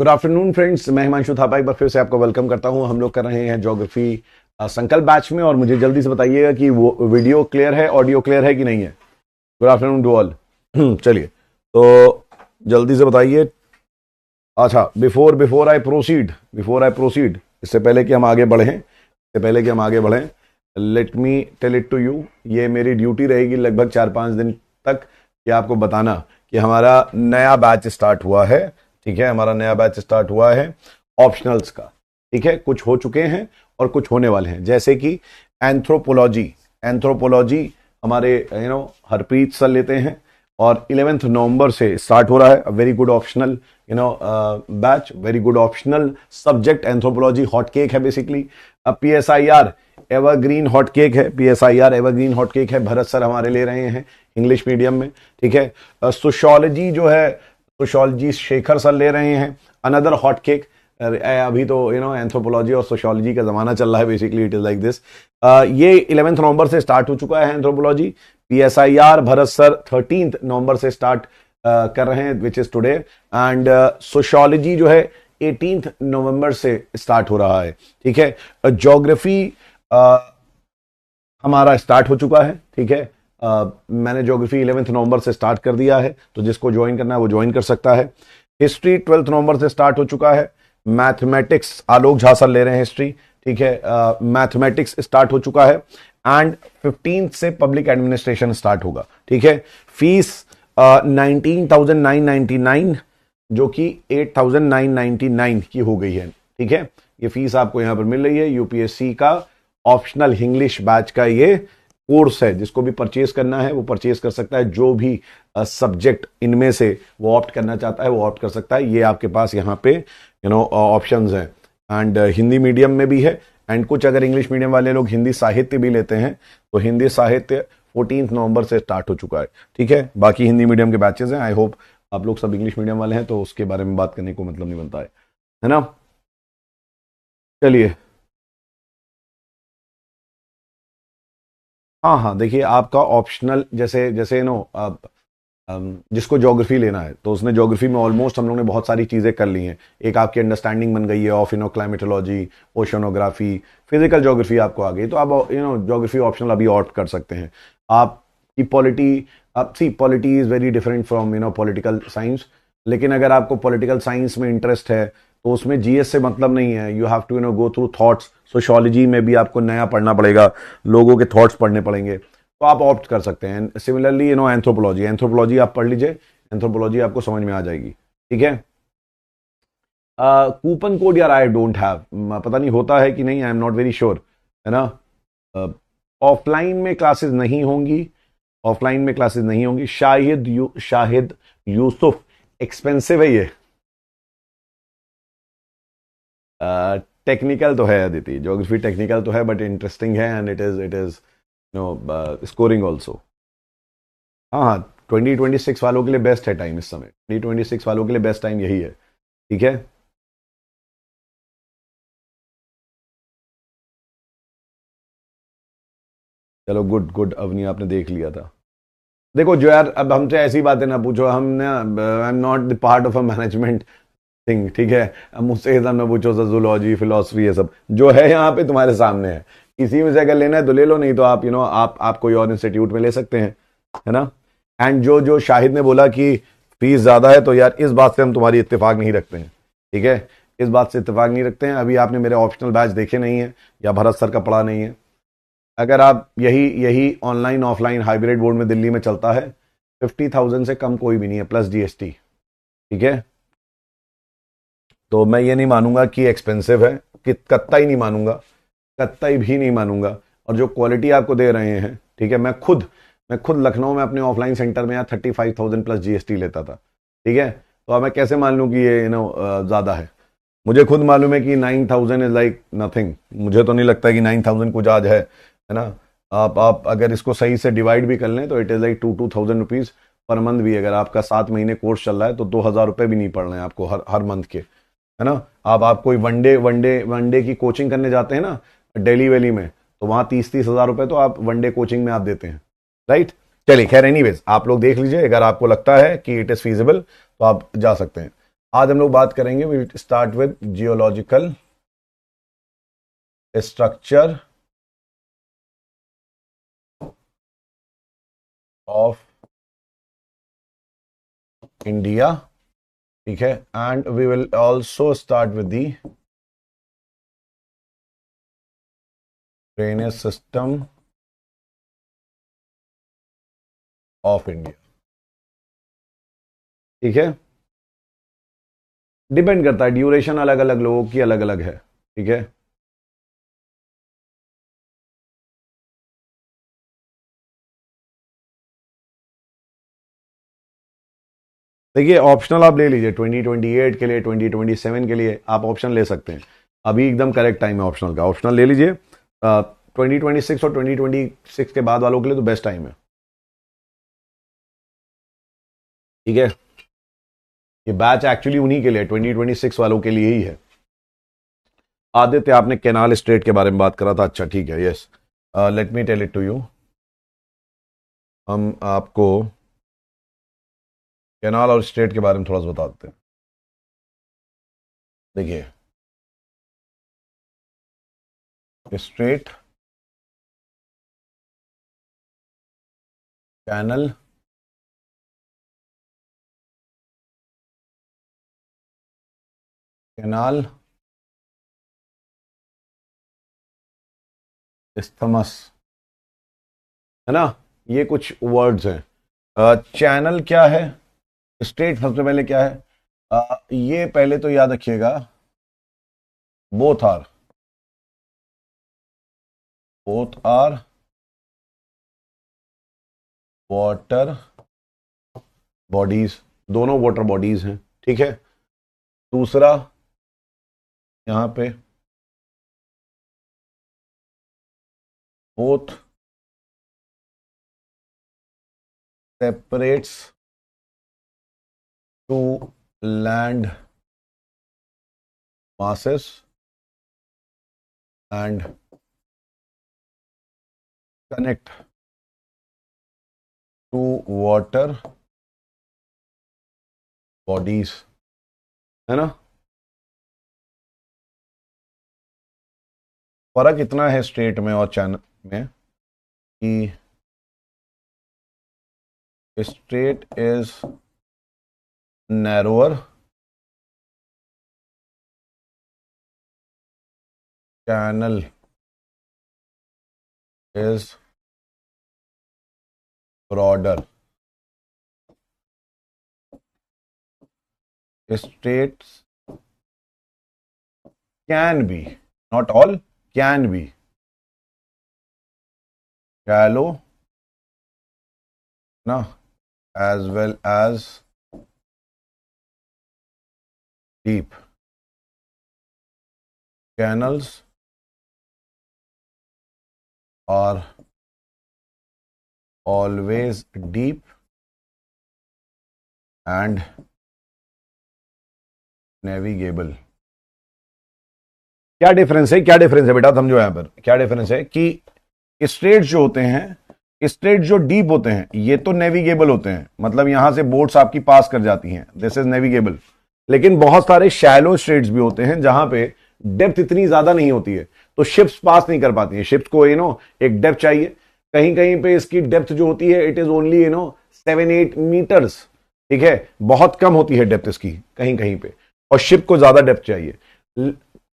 Good afternoon friends, मैं हिमांशु थापा एक बार फिर से आपको वेलकम करता हूं। हम लोग कर रहे हैं ज्योग्राफी संकल्प बैच में, और मुझे जल्दी से बताइएगा कि वो वीडियो क्लियर है, ऑडियो क्लियर है कि नहीं है। Good afternoon to all. चलिए, तो जल्दी से बताइए। अच्छा, बिफोर आई प्रोसीड, इससे पहले कि हम आगे बढ़ें, let me tell it to you. ये मेरी ड्यूटी रहेगी लगभग 4-5 दिन तक कि आपको बताना कि हमारा नया बैच स्टार्ट हुआ है। ठीक है, हमारा नया बैच स्टार्ट हुआ है ऑप्शनल्स का। ठीक है, कुछ हो चुके हैं और कुछ होने वाले हैं, जैसे कि एंथ्रोपोलॉजी हमारे हरप्रीत सर लेते हैं, और 11 नवंबर से स्टार्ट हो रहा है। Very good optional batch, very good optional subject. Anthropology hot cake है बेसिकली। अब PSIR एवरग्रीन हॉट केक है। भरत सर हमारे ले रहे हैं इंग्लिश मीडियम में। ठीक है, सोशियोलॉजी जो है, सोशियोलॉजी शेखर सर ले रहे हैं, अनदर हॉट केक। अभी तो एंथ्रोपोलॉजी और सोशियोलॉजी का जमाना चल रहा है, basically it is like this. ये 11 नवंबर से स्टार्ट हो चुका है एंथ्रोपोलॉजी। PSIR भरत सर 13 नवंबर से स्टार्ट कर रहे हैं, which is today. And sociology जो है 18 नवंबर से स्टार्ट हो रहा है। ठीक है, ज्योग्राफी हमारा स्टार्ट हो चुका है। ठीक है, मैंने ज्योग्राफी 11 नवंबर से स्टार्ट कर दिया है, तो जिसको ज्वाइन करना है वो ज्वाइन कर सकता है। हिस्ट्री 12 नवंबर से स्टार्ट हो चुका है। मैथमेटिक्स आलोक झा सर ले रहे हैं हिस्ट्री। ठीक है, मैथमेटिक्स स्टार्ट हो चुका है। एंड 15 से पब्लिक एडमिनिस्ट्रेशन स्टार्ट होगा। ठीक है, फीस 19,999 जो कि 8,999 की हो गई है। ठीक है, ये फीस आपको यहां पर मिल रही है। यूपीएससी का ऑप्शनल इंग्लिश बैच का ये कोर्स है, जिसको भी परचेज करना है वो परचेज कर सकता है। जो भी सब्जेक्ट इनमें से वो ऑप्ट करना चाहता है वो ऑप्ट कर सकता है। ये आपके पास यहाँ पे ऑप्शंस हैं। एंड हिंदी मीडियम में भी है, एंड कुछ अगर इंग्लिश मीडियम वाले लोग हिंदी साहित्य भी लेते हैं तो हिंदी साहित्य 14 नवंबर से स्टार्ट हो चुका है। ठीक है, बाकी हिंदी मीडियम के बैचेस हैं। आई होप आप लोग सब इंग्लिश मीडियम वाले हैं, तो उसके बारे में बात करने को मतलब नहीं बनता है ना। चलिए, हाँ, देखिए आपका ऑप्शनल जैसे जैसे जिसको ज्योग्राफी लेना है तो उसने ज्योग्राफी में ऑलमोस्ट हम लोगों ने बहुत सारी चीज़ें कर ली हैं। एक आपकी अंडरस्टैंडिंग बन गई है of climatology, oceanography, physical geography आपको आ गई, तो आप ज्योग्राफी ऑप्शनल अभी ऑप्ट कर सकते हैं। आपकी polity is very different from political science. लेकिन अगर आपको पॉलिटिकल साइंस में इंटरेस्ट है तो उसमें जीएस से मतलब नहीं है। You have to go through thoughts. Sociology में भी आपको नया पढ़ना पड़ेगा, लोगों के थॉट्स पढ़ने पड़ेंगे, तो आप ऑप्ट कर सकते हैं। सिमिलरली एंथ्रोपोलॉजी आप पढ़ लीजिए, एंथ्रोपोलॉजी आपको समझ में आ जाएगी। ठीक है, कूपन कोड यार आई डोंट हैव, पता नहीं होता है कि नहीं, I am not very sure, है ना। ऑफलाइन में क्लासेस नहीं होंगी। शाहिद यूसुफ, एक्सपेंसिव है ये। टेक्निकल तो है अदिति, ज्योग्राफी टेक्निकल तो है, बट इंटरेस्टिंग है, and it is scoring also. हाँ, 2026 वालों के लिए बेस्ट है टाइम इस समय। 2026 वालों के लिए बेस्ट टाइम यही है। ठीक है, चलो गुड अवनी, आपने देख लिया था। देखो जो यार, अब हमसे ऐसी बातें ना पूछो, हमने I am not the part of a management thing. ठीक है, अब मुझसे ये सब ना पूछो, जूलॉजी, फिलोसफी, ये सब जो है यहाँ पे तुम्हारे सामने है। किसी में से अगर लेना है तो ले लो, नहीं तो आप आप कोई और इंस्टीट्यूट में ले सकते हैं, है ना। एंड जो शाहिद ने बोला कि फीस ज्यादा है, तो यार इस बात से हम तुम्हारी इत्तेफाक नहीं रखते हैं। ठीक है, इस बात से इत्तेफाक नहीं रखते हैं। अभी आपने मेरे ऑप्शनल बैच देखे नहीं है, या भरत सर का पढ़ा नहीं है। अगर आप यही ऑनलाइन ऑफलाइन हाइब्रिड बोर्ड में दिल्ली में चलता है, 50,000 से कम कोई भी नहीं है, प्लस GST। ठीक है, तो मैं ये नहीं मानूंगा कि एक्सपेंसिव है, कि कत्ता भी नहीं मानूंगा। और जो क्वालिटी आपको दे रहे हैं, ठीक है, मैं खुद लखनऊ में अपने ऑफलाइन सेंटर में 35,000 प्लस GST लेता था। ठीक है, तो अब मैं कैसे मान लूं कि ये ज्यादा है। मुझे खुद मालूम है कि 9,000 इज लाइक नथिंग। मुझे तो नहीं लगता कि 9,000 कुछ आज है ना। आप अगर इसको सही से डिवाइड भी कर लें तो it is like 2,000 rupees per month भी। अगर आपका 7 महीने कोर्स चल रहा है तो 2,000 रुपये भी नहीं पड़ रहे हैं आपको हर मंथ के, है ना। आप कोई वनडे की कोचिंग करने जाते हैं ना दिल्ली वैली में, तो वहां 30-30 हजार रुपए तो आप वनडे कोचिंग में आप देते हैं, राइट। चलिए, खैर एनीवेज, आप लोग देख लीजिए, अगर आपको लगता है कि इट इज फीजिबल तो आप जा सकते हैं। आज हम लोग बात करेंगे, will start with geological structure of India, ठीक है, and we will also start with the drainage system of India, ठीक है। डिपेंड करता है, ड्यूरेशन अलग अलग लोगों की अलग अलग है, ठीक है। देखिए ऑप्शनल आप ले लीजिए 2028 के लिए, 2027 के लिए आप ऑप्शन ले सकते हैं। अभी एकदम करेक्ट टाइम है ऑप्शनल का, ऑप्शनल ले लीजिए। 2026 और 2026 के बाद वालों के लिए तो बेस्ट टाइम है, ठीक है। ये बैच एक्चुअली उन्हीं के लिए, 2026 वालों के लिए ही है। आदित्य, आपने कैनाल स्ट्रेट के बारे में बात करा था, अच्छा ठीक है, yes, let me tell it to you. हम आपको कैनाल और स्ट्रेट के बारे में थोड़ा सा बता देते हैं। देखिए स्ट्रेट, कैनल, कैनाल, इस्थमस, है ना, ये कुछ वर्ड्स हैं। चैनल क्या है, स्ट्रेट सबसे पहले क्या है, ये पहले तो याद रखिएगा, बोथ आर वाटर बॉडीज, दोनों वाटर बॉडीज हैं, ठीक है। दूसरा यहां पे both separates to land masses and connect to water bodies, है ना। फर्क इतना है स्ट्रेट में और चैनल में कि straight is narrower, channel is broader. States can be, not all, can be shallow, no, as well as deep. Canals are always deep and navigable. क्या डिफरेंस है, क्या डिफरेंस है बेटा, समझो यहां पर क्या डिफरेंस है कि स्ट्रेट जो होते हैं, स्ट्रेट जो डीप होते हैं, ये तो नेविगेबल होते हैं, मतलब यहां से बोट्स आपकी पास कर जाती हैं, दिस इज नेविगेबल। लेकिन बहुत सारे शैलो स्ट्रेट्स भी होते हैं जहां पे डेप्थ इतनी ज्यादा नहीं होती है, तो शिप्स पास नहीं कर पाती हैं। शिप्स को एक डेप्थ चाहिए, कहीं कहीं पे इसकी डेप्थ जो होती है इट इज ओनली 7-8 मीटर्स, ठीक है, बहुत कम होती है डेप्थ इसकी कहीं कहीं पे, और शिप को ज्यादा डेप्थ चाहिए।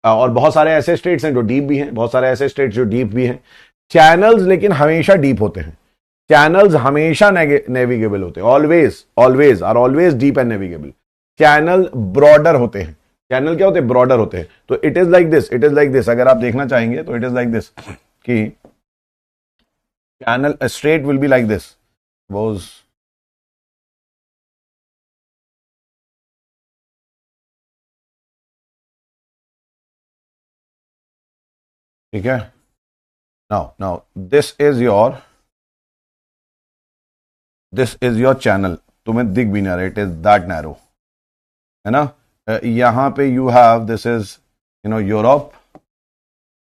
और बहुत सारे ऐसे स्टेट्स हैं जो डीप भी हैं, बहुत सारे ऐसे स्टेट्स जो डीप भी हैं। चैनल्स लेकिन हमेशा डीप होते हैं, चैनल्स हमेशा नेविगेबल होते हैं, always are always deep and navigable. Channel broader होते हैं, चैनल क्या होते हैं, ब्रॉडर होते हैं। तो it is like this, it is like this, अगर आप देखना चाहेंगे तो इट इज लाइक दिस कि channel straight will be like this, suppose ठीक है। Now this is your channel, तुम्हें दिख भी नहीं रहा, इट इज दैट नैरो, है ना। यहां पे you have, this is Europe,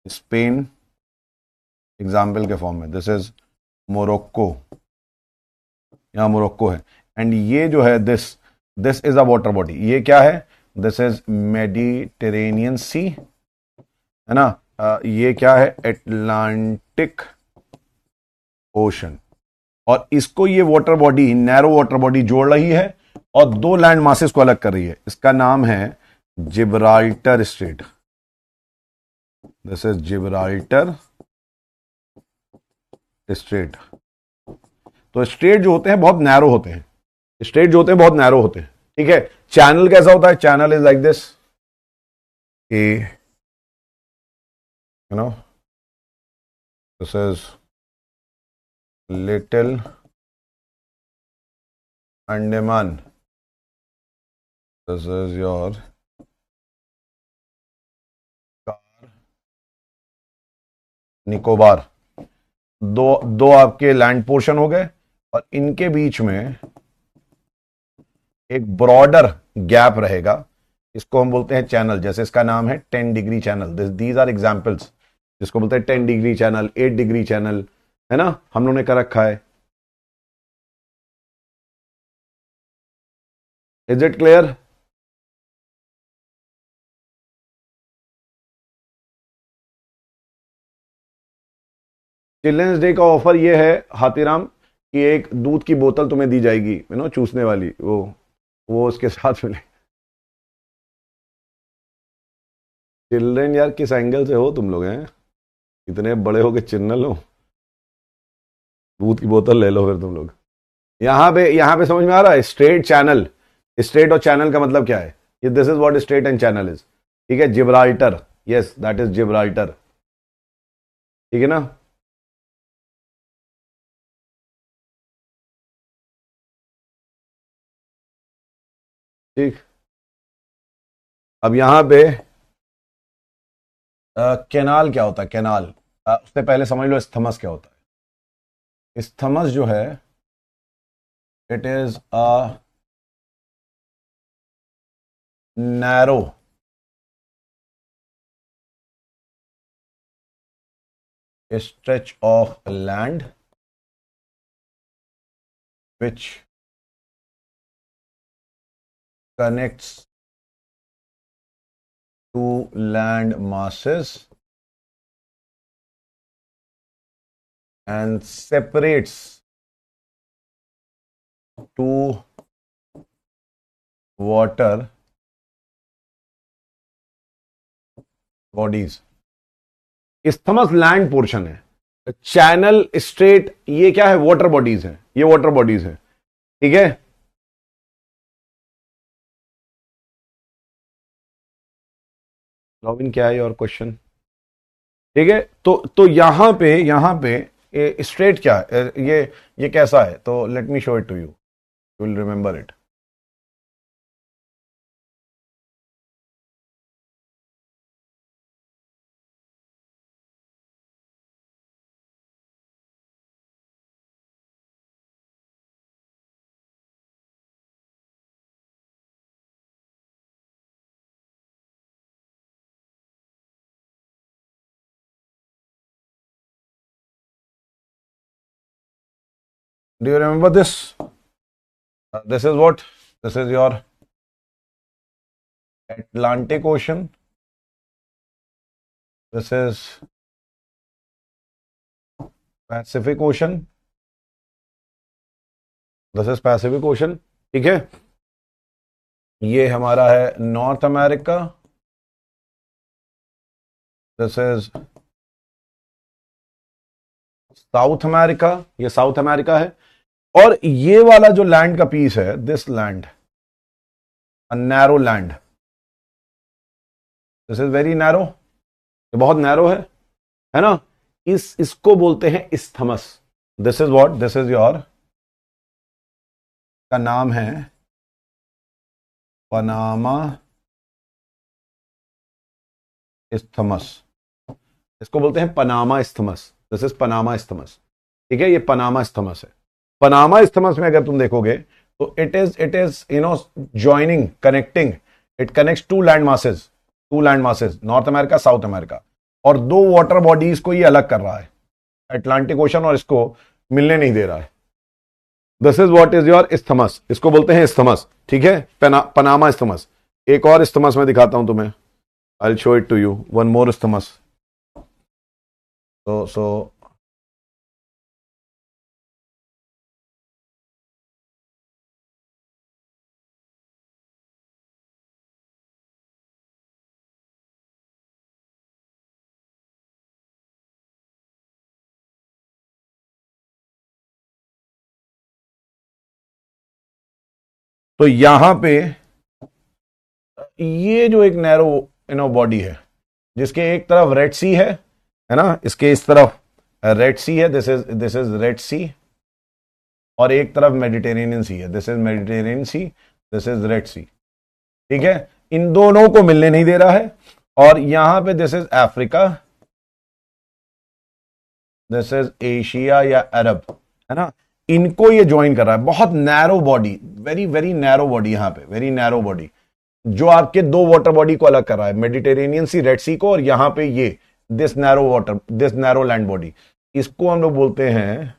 Spain example के फॉर्म में, दिस इज मोरक्को, यहां मोरक्को है, एंड ये जो है this is a water body. ये क्या है, दिस इज मेडिटेरेनियन सी, है ना। ये क्या है, एटलांटिक ओशन। और इसको ये water body, narrow water body जोड़ रही है और दो लैंड मासेस को अलग कर रही है। इसका नाम है Gibraltar straight. This is Gibraltar straight. तो स्ट्रेट जो होते हैं बहुत नैरो होते हैं, स्ट्रेट जो होते हैं बहुत नैरो होते हैं, ठीक है। चैनल कैसा होता है, channel is like this, you know, this is little Andaman, this is your Nicobar. दो आपके लैंड पोर्शन हो गए और इनके बीच में एक ब्रॉडर गैप रहेगा, इसको हम बोलते हैं चैनल। जैसे इसका नाम है 10 degree channel, these are examples, जिसको बोलते हैं 10 डिग्री चैनल, 8 डिग्री चैनल, है ना, हम लोगों ने कर रखा है। Is it clear? Children's day का ऑफर ये है हाथीराम कि एक दूध की बोतल तुम्हें दी जाएगी, यू नो, चूसने वाली, वो उसके साथ मिले। चिल्ड्रन यार, किस एंगल से हो तुम लोग, हैं इतने बड़े हो के चिन्नल हो, दूध की बोतल ले लो फिर तुम लोग। यहां पे समझ में आ रहा है, स्ट्रेट चैनल, स्ट्रेट और चैनल का मतलब क्या है, ये this is what straight and channel is, ठीक है। Gibraltar, yes that is Gibraltar, ठीक है ना। ठीक, अब यहां पे कैनाल क्या होता है, कैनाल, उससे पहले समझ लो इस्थमस क्या होता है। इस्थमस जो है, it is a narrow stretch of land which connects two land masses and separates two water bodies। Isthmus land portion है, चैनल स्ट्रेट ये क्या है, वाटर बॉडीज है, ये वाटर बॉडीज है, ठीक है। रॉबिन क्या है और क्वेश्चन, ठीक है। तो यहां पे स्ट्रेट क्या है, ये कैसा है, तो let me show it to you, you will remember it. Do you remember this? This is what? This is your Atlantic Ocean. This is Pacific Ocean. This is Pacific Ocean, ठीक है। ये हमारा है north America, this is south America, ये south America है। और ये वाला जो लैंड का पीस है, this land, a narrow land, this is very narrow, ये बहुत नैरो है ना। इसको बोलते हैं isthmus. This is what, this is your, का नाम है पनामा इस्थमस, इसको बोलते हैं Panama isthmus. This is Panama isthmus, ठीक है, ये पनामा इस्थमस है। पनामा इस्थमस में अगर तुम देखोगे तो it is you know joining, connecting, it connects to land masses, North America, South America, और दो वाटर बॉडीज को ये अलग कर रहा है, अटलांटिक ओशन और इसको मिलने नहीं दे रहा है। This is what is your isthmus, इसको बोलते हैं इस्थमस, ठीक है, पनामा इस्थमस। एक और इस्तेमस मैं दिखाता हूं तुम्हें, I will show it to you, one more isthmus. So तो यहां पे ये जो एक नैरो बॉडी है, जिसके एक तरफ रेड सी है ना, इसके इस तरफ रेड सी है, दिस इज रेड सी, और एक तरफ मेडिटेरेनियन सी है, this is Mediterranean Sea, this is Red Sea. ठीक है, इन दोनों को मिलने नहीं दे रहा है। और यहां पे this is Africa, this is Asia या अरब, है ना, इनको ये ज्वाइन कर रहा है। बहुत narrow body, very very narrow body, यहां पे वेरी नैरो बॉडी, जो आपके दो वाटर बॉडी को अलग कर रहा है, मेडिटेरेनियन सी, रेड सी को, और यहां पे ये this narrow water, this narrow land body, इसको हम लोग बोलते हैं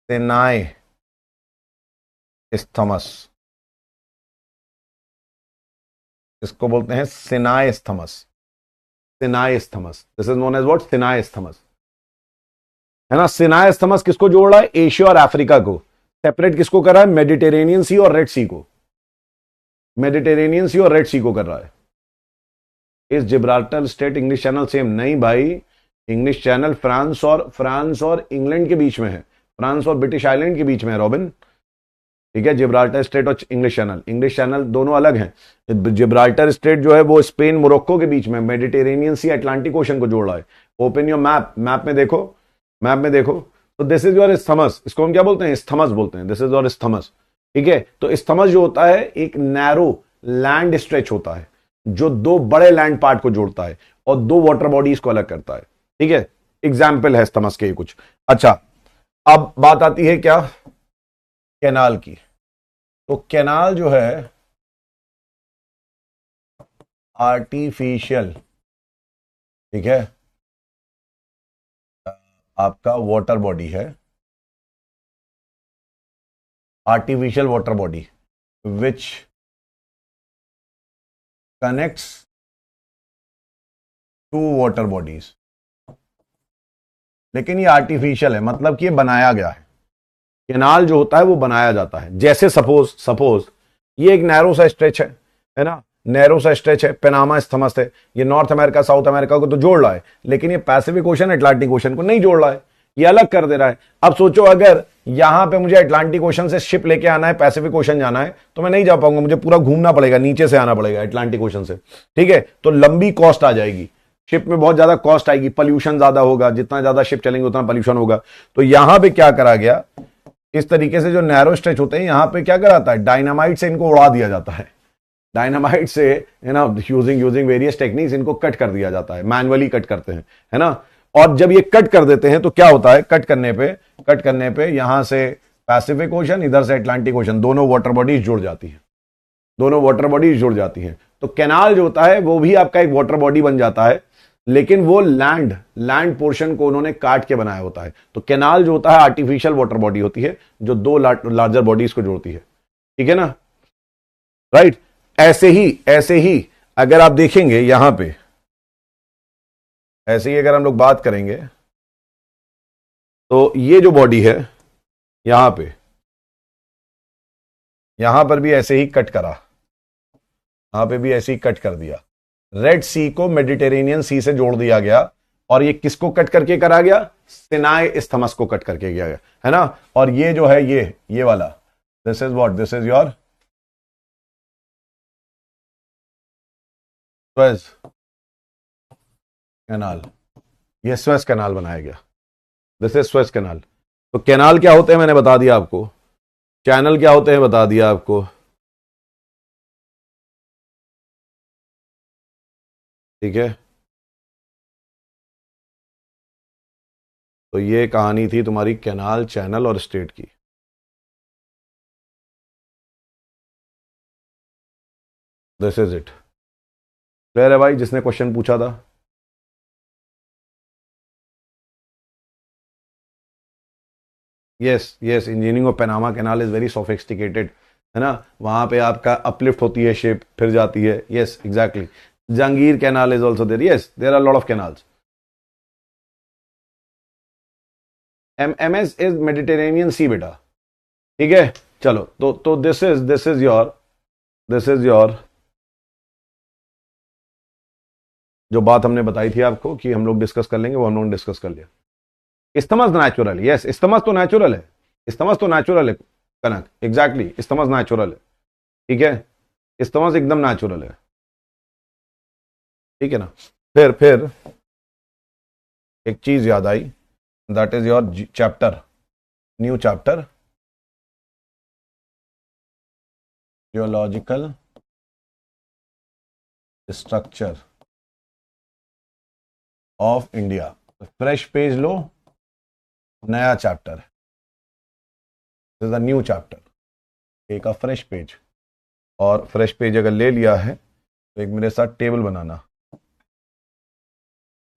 सिनाई इस्थमस। इसको बोलते हैं Sinai isthmus, Sinai isthmus, this is known as what, Sinai isthmus, है ना। सिनाई इस्थमस किसको जोड़ रहा है, एशिया और अफ्रीका को। सेपरेट किसको कर रहा है, मेडिटेरेनियन सी और रेड सी को, मेडिटेरेनियन सी और रेड सी को कर रहा है। इस Gibraltar state English channel same? नहीं भाई, इंग्लिश चैनल फ्रांस और इंग्लैंड के बीच में है, फ्रांस और ब्रिटिश आइलैंड के बीच में है रॉबिन। ठीक है, जिब्राल्टर स्टेट और इंग्लिश चैनल दोनों अलग हैं। जिब्राल्टर स्टेट जो है वो स्पेन मोरक्को के बीच में, मेडिटेरेनियन सी अटलांटिक ओशन को जोड़ रहा है। ओपन योर मैप, मैप में देखो, मैप में देखो, तो दिस इज योर स्थमस, इसको हम क्या बोलते हैं, स्थमस बोलते हैं, दिस इज योर स्थमस। ठीक है, तो स्थमस जो होता है एक नैरो लैंड स्ट्रेच होता है, जो दो बड़े लैंड पार्ट को जोड़ता है और दो वाटर बॉडीज को अलग करता है। ठीक है, एग्जाम्पल है स्थमस के कुछ। अच्छा, अब बात आती है क्या, कैनाल की। तो कैनाल जो है आर्टिफिशियल, ठीक है, आपका वाटर बॉडी है, artificial water body which connects to water bodies. लेकिन ये आर्टिफिशियल है, मतलब कि ये बनाया गया है। कैनाल जो होता है वो बनाया जाता है। जैसे सपोज ये एक नैरो सा स्ट्रेच है ना, नैरो सा स्ट्रेच है, पनामा स्थमस है, ये नॉर्थ अमेरिका साउथ अमेरिका को तो जोड़ रहा है, लेकिन ये पैसिफिक ओशन अटलांटिक ओशन को नहीं जोड़ रहा है, ये अलग कर दे रहा है। अब सोचो अगर यहां पे मुझे अटलांटिक ओशन से शिप लेके आना है, पैसिफिक ओशन जाना है, तो मैं नहीं जा पाऊंगा, मुझे पूरा घूमना पड़ेगा, नीचे से आना पड़ेगा अटलांटिक ओशन से। ठीक है, तो लंबी कॉस्ट आ जाएगी, शिप में बहुत ज्यादा कॉस्ट आएगी, पॉल्यूशन ज्यादा होगा, जितना ज्यादा शिप चलेंगे उतना पॉल्यूशन होगा। तो यहां पे क्या करा गया, इस तरीके से जो नैरो स्ट्रेच होते हैं यहां पे क्या कराता है, डायनामाइट से इनको उड़ा दिया जाता है, डायनामाइट से, है ना, यूजिंग वेरियस टेक्निक्स इनको कट कर दिया जाता है, मैनुअली कट करते हैं, है ना। और जब ये कट कर देते हैं तो क्या होता है, कट करने पे यहां से पैसिफिक ओशन, इधर से अटलांटिक ओशन, दोनों वाटर बॉडीज जुड़ जाती हैं, दोनों वाटर बॉडीज जुड़ जाती हैं। तो कैनाल जो होता है वो भी आपका एक वाटर बॉडी बन जाता है, लेकिन वो लैंड पोर्शन को उन्होंने काट के बनाया होता है। तो कैनाल जो होता है आर्टिफिशियल वाटर बॉडी होती है, जो दो लार्जर बॉडीज को जोड़ती है। ठीक है ना, राइट। ऐसे ही अगर आप देखेंगे यहां पे, ऐसे ही अगर हम लोग बात करेंगे तो ये जो बॉडी है यहां पे, यहां पर भी ऐसे ही कट करा, यहां पे भी ऐसे ही कट कर दिया, रेड सी को मेडिटेरेनियन सी से जोड़ दिया गया, और ये किसको कट करके करा गया, सिनाई इस्थमस को कट करके किया गया, है ना। और ये जो है ये वाला, this is what, this is your Suez canal, ये स्वेज कैनाल बनाया गया, दिस इज स्वेज कैनाल। तो कैनाल क्या होते हैं मैंने बता दिया आपको, चैनल क्या होते हैं बता दिया आपको। ठीक है, तो ये कहानी थी तुम्हारी कैनाल, चैनल और स्टेट की। दिस इज इट, क्लियर है भाई, जिसने क्वेश्चन पूछा था। Yes, yes, engineering of Panama Canal is very sophisticated. है ना, वहां पे आपका अपलिफ्ट होती है शेप, फिर जाती है. Yes exactly. Jahangir canal is also there. Yes there are lot of canals. MS is Mediterranean Sea बेटा. ठीक है. चलो तो दिस इज योर जो बात हमने बताई थी आपको कि हम लोग डिस्कस कर लेंगे, वो हम लोग डिस्कस कर लिया. इस्तमस नेचुरल है. यस इस्तमस तो नेचुरल है. इस्तमस तो नेचुरल है कनक. एग्जैक्टली इस्तमस नेचुरल है. ठीक है. इस्तमस एकदम नेचुरल है. ठीक है ना. फिर एक चीज याद आई. That is your chapter, new chapter, geological structure of India. Fresh page लो, नया चैप्टर. This is a new chapter. एक फ्रेश पेज. और फ्रेश पेज अगर ले लिया है तो एक मेरे साथ टेबल बनाना.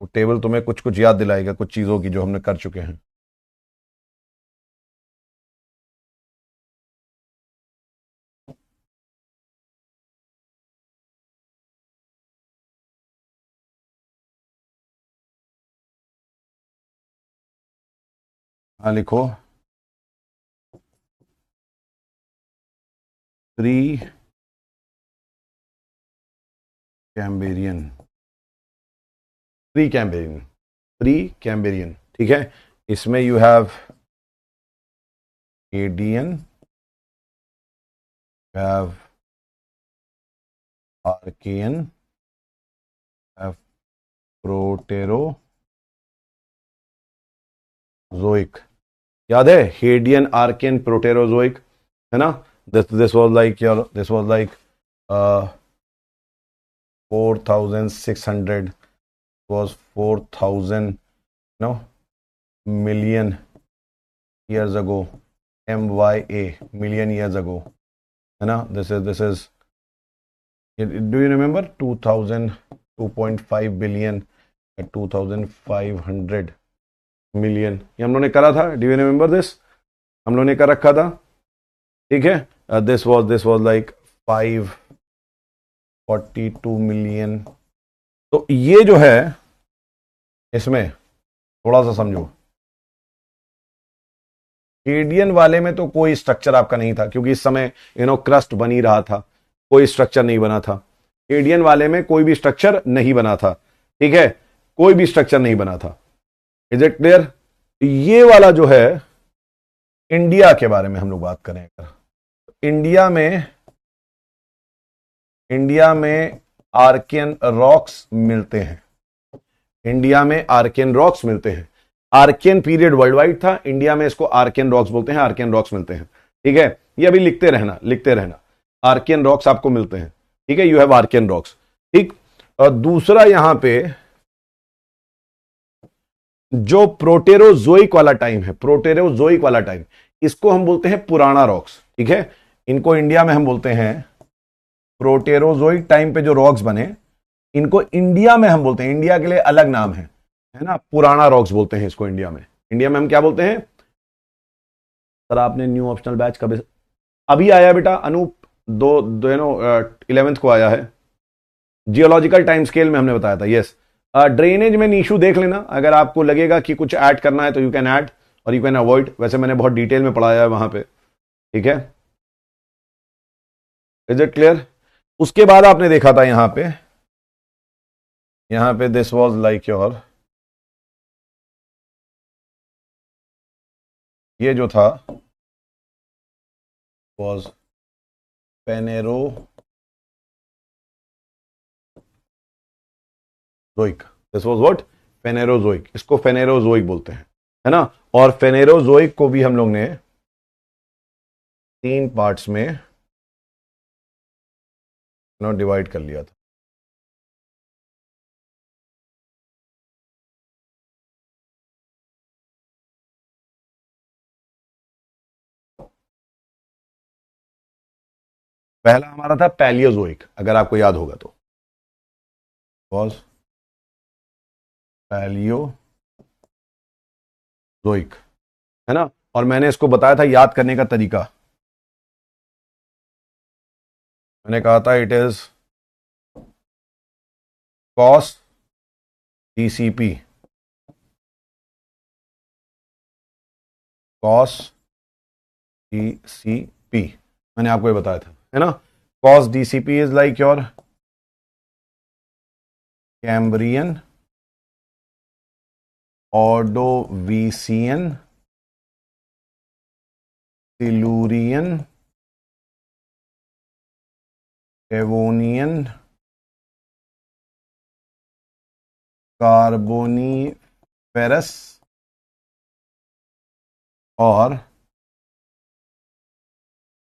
वो टेबल तुम्हें कुछ कुछ याद दिलाएगा, कुछ चीजों की जो हमने कर चुके हैं. हाँ लिखो. Precambrian. Precambrian. Precambrian. ठीक है. इसमें you have Hadean, you have Archean, have Proterozoic. याद है हेडियन, आर्कियन, प्रोटेरोजोइक, है ना. This was like your, this was like 4600 was 4000 no million years ago. MYA, million years ago, है ना. this is do you remember 2000, 2.5 billion, 2500 million, ये हम लोगों ने करा था. Do you remember this? हम लोगों ने कर रखा था. ठीक है. This was like 542 million. तो ये जो है इसमें थोड़ा सा समझो. हेडियन वाले में तो कोई स्ट्रक्चर आपका नहीं था, क्योंकि इस समय क्रस्ट बन ही रहा था, कोई स्ट्रक्चर नहीं बना था. हेडियन वाले में कोई भी स्ट्रक्चर नहीं बना था. ठीक है. कोई भी स्ट्रक्चर नहीं बना था. Is it clear? ये वाला जो है इंडिया के बारे में हम लोग बात करें. इंडिया में आर्कियन रॉक्स मिलते हैं. इंडिया में आर्कियन रॉक्स मिलते हैं. आर्कियन पीरियड वर्ल्ड वाइड था, इंडिया में इसको आर्कियन रॉक्स बोलते हैं. आर्कियन रॉक्स मिलते हैं. ठीक है. ये अभी लिखते रहना, लिखते रहना. आर्कियन रॉक्स आपको मिलते हैं. ठीक है. You have Archean rocks. ठीक. और दूसरा यहां पे जो प्रोटेरोजोइक वाला टाइम है, प्रोटेरोजोइक वाला टाइम, इसको हम बोलते हैं पुराना रॉक्स. ठीक है. इनको इंडिया में हम बोलते हैं प्रोटेरोजोइक टाइम पे जो रॉक्स बने, इनको इंडिया में हम बोलते हैं, इंडिया के लिए अलग नाम है ना, पुराना रॉक्स बोलते हैं इसको इंडिया में. इंडिया में हम क्या बोलते हैं? सर आपने न्यू ऑप्शनल बैच कब अभी आया बेटा? अनूप 11th को आया है. जियोलॉजिकल टाइम स्केल में हमने बताया था. यस. ड्रेनेज में इशू देख लेना. अगर आपको लगेगा कि कुछ ऐड करना है तो यू कैन ऐड और यू कैन अवॉइड. वैसे मैंने बहुत डिटेल में पढ़ाया है वहां पे. ठीक है. Is it clear? उसके बाद आपने देखा था यहां पे दिस वाज लाइक योर, ये जो था was Phanerozoic. This was what? Phanerozoic. इसको फेनेरोजोइक बोलते हैं, है ना. और फेनेरोजोइक को भी हम लोग ने 3 पार्ट्स में डिवाइड कर लिया था. पहला हमारा था पैलियोजोइक, अगर आपको याद होगा तो. वाज पैलियोजोइक, है ना. और मैंने इसको बताया था याद करने का तरीका. मैंने कहा था it is COS DCP, COS DCP, मैंने आपको ये बताया था, है ना। COS DCP is like your Cambrian, Ordovician, Silurian, Devonian, Carboniferous और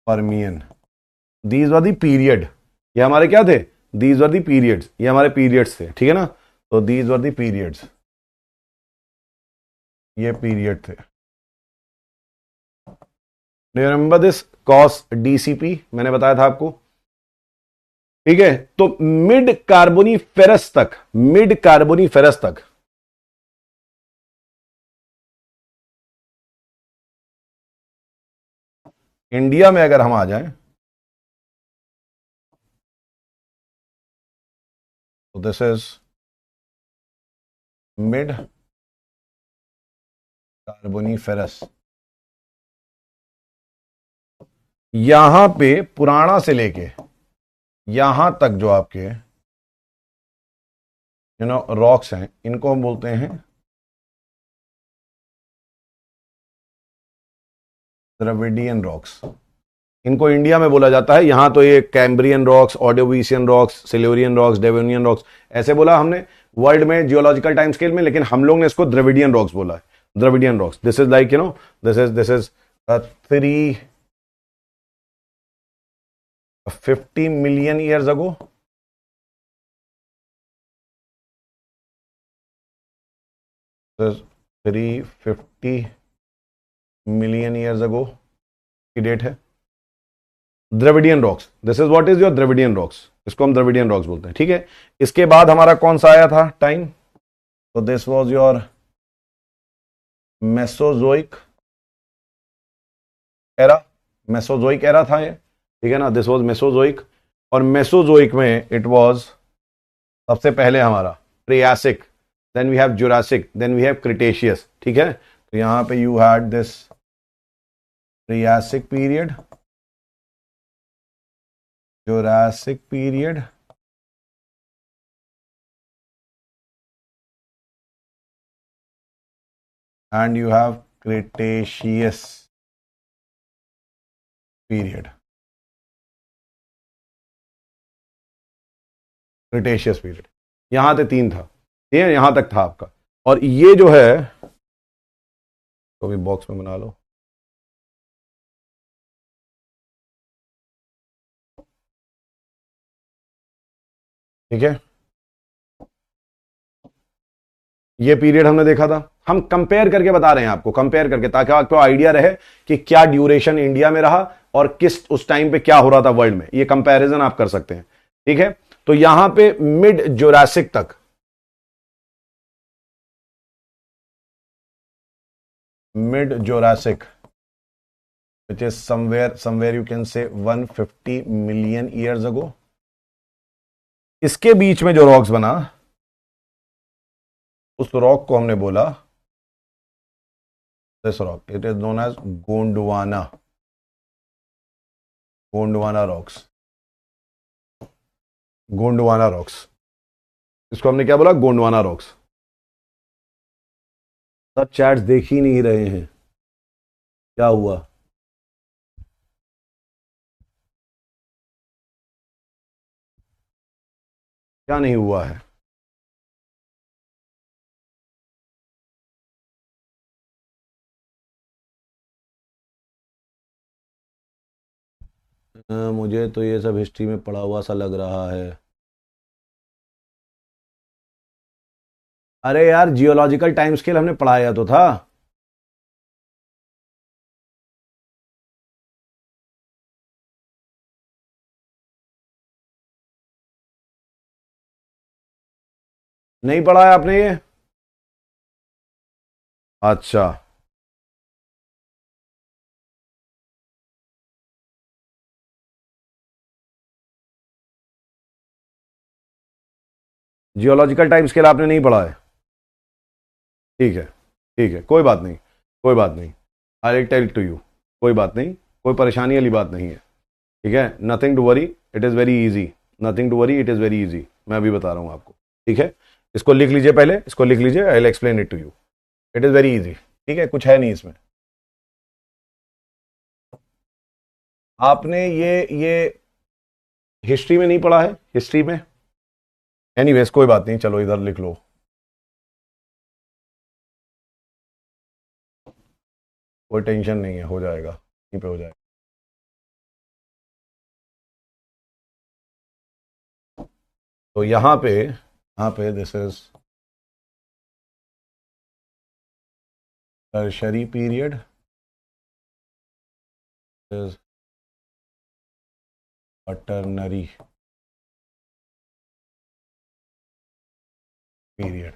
Permian. These were the period, ये हमारे क्या थे, दीज वर दी पीरियड्स, ये हमारे पीरियड्स थे, ठीक है ना। तो दीज वर दी पीरियड्स, ये पीरियड थे। Do you remember this cos DCP, मैंने बताया था आपको, ठीक है। तो मिड कार्बोनीफेरस तक, मिड कार्बोनीफेरस तक इंडिया में अगर हम आ जाएं तो दिस इज मिड कार्बोनीफेरस। यहां पे पुराना से लेके यहां तक जो आपके रॉक्स हैं, इनको हम बोलते हैं द्रविडियन रॉक्स। इनको इंडिया में बोला जाता है, यहां तो ये Cambrian rocks, Ordovician rocks, Silurian rocks, Devonian rocks ऐसे बोला हमने वर्ल्ड में जियोलॉजिकल टाइम स्केल में, लेकिन हम लोग ने इसको द्रविडियन रॉक्स बोला है। Dravidian rocks, this is like this is 350 million years ago, 350 million years ago की डेट है। Dravidian rocks, this is what is your Dravidian rocks, इसको हम द्रविडियन रॉक्स बोलते हैं, ठीक है। इसके बाद हमारा कौन सा आया था टाइम, तो this was your Mesozoic era, Mesozoic era था ये, ठीक है ना, दिस वाज मेसोजोइक। और मेसोजोइक में इट वाज सबसे पहले हमारा Triassic, then we have Jurassic, then we have Cretaceous, ठीक है। तो यहां पे you had this Triassic period, Jurassic period, and you have Cretaceous period, Cretaceous period, यहां से तीन था, ये यहां तक था आपका। और ये जो है तो भी बॉक्स में बना लो, ठीक है। ये पीरियड हमने देखा था, हम कंपेयर करके बता रहे हैं आपको, कंपेयर करके, ताकि आपको आइडिया रहे कि क्या ड्यूरेशन इंडिया में रहा और किस उस टाइम पे क्या हो रहा था वर्ल्ड में, ये कंपैरिजन आप कर सकते हैं, ठीक है। तो यहां पे मिड जुरासिक तक, mid Jurassic which is somewhere you can say 150 million years ago, इसके बीच में जो रॉक्स बना, उस रॉक को हमने बोला, this rock it is known as Gondwana, Gondwana rocks, Gondwana rocks, इसको हमने क्या बोला, गोंडवाना रॉक्स। सब चैट्स देख ही नहीं रहे हैं, क्या हुआ। क्या नहीं हुआ है, मुझे तो ये सब हिस्ट्री में पढ़ा हुआ सा लग रहा है। अरे यार जियोलॉजिकल टाइम स्केल हमने पढ़ाया तो था। नहीं पढ़ाया आपने ये, अच्छा। जियोलॉजिकल टाइम स्केल आपने नहीं पढ़ा है, ठीक है, ठीक है, कोई बात नहीं, कोई बात नहीं, I will tell to you, कोई बात नहीं, कोई परेशानी वाली बात नहीं है, ठीक है, nothing to worry, it is very easy, nothing to worry, it is very easy, मैं अभी बता रहा हूँ आपको, ठीक है। इसको लिख लीजिए, पहले इसको लिख लीजिए, I will explain it to you, it is very easy, ठीक है, कुछ है नहीं इसमें। आपने ये हिस्ट्री में नहीं पढ़ा है, हिस्ट्री में, एनीवेज कोई बात नहीं, चलो इधर लिख लो, कोई टेंशन नहीं है, हो जाएगा, यहीं पे हो जाएगा। तो यहाँ पे this is tertiary period, is quaternary period,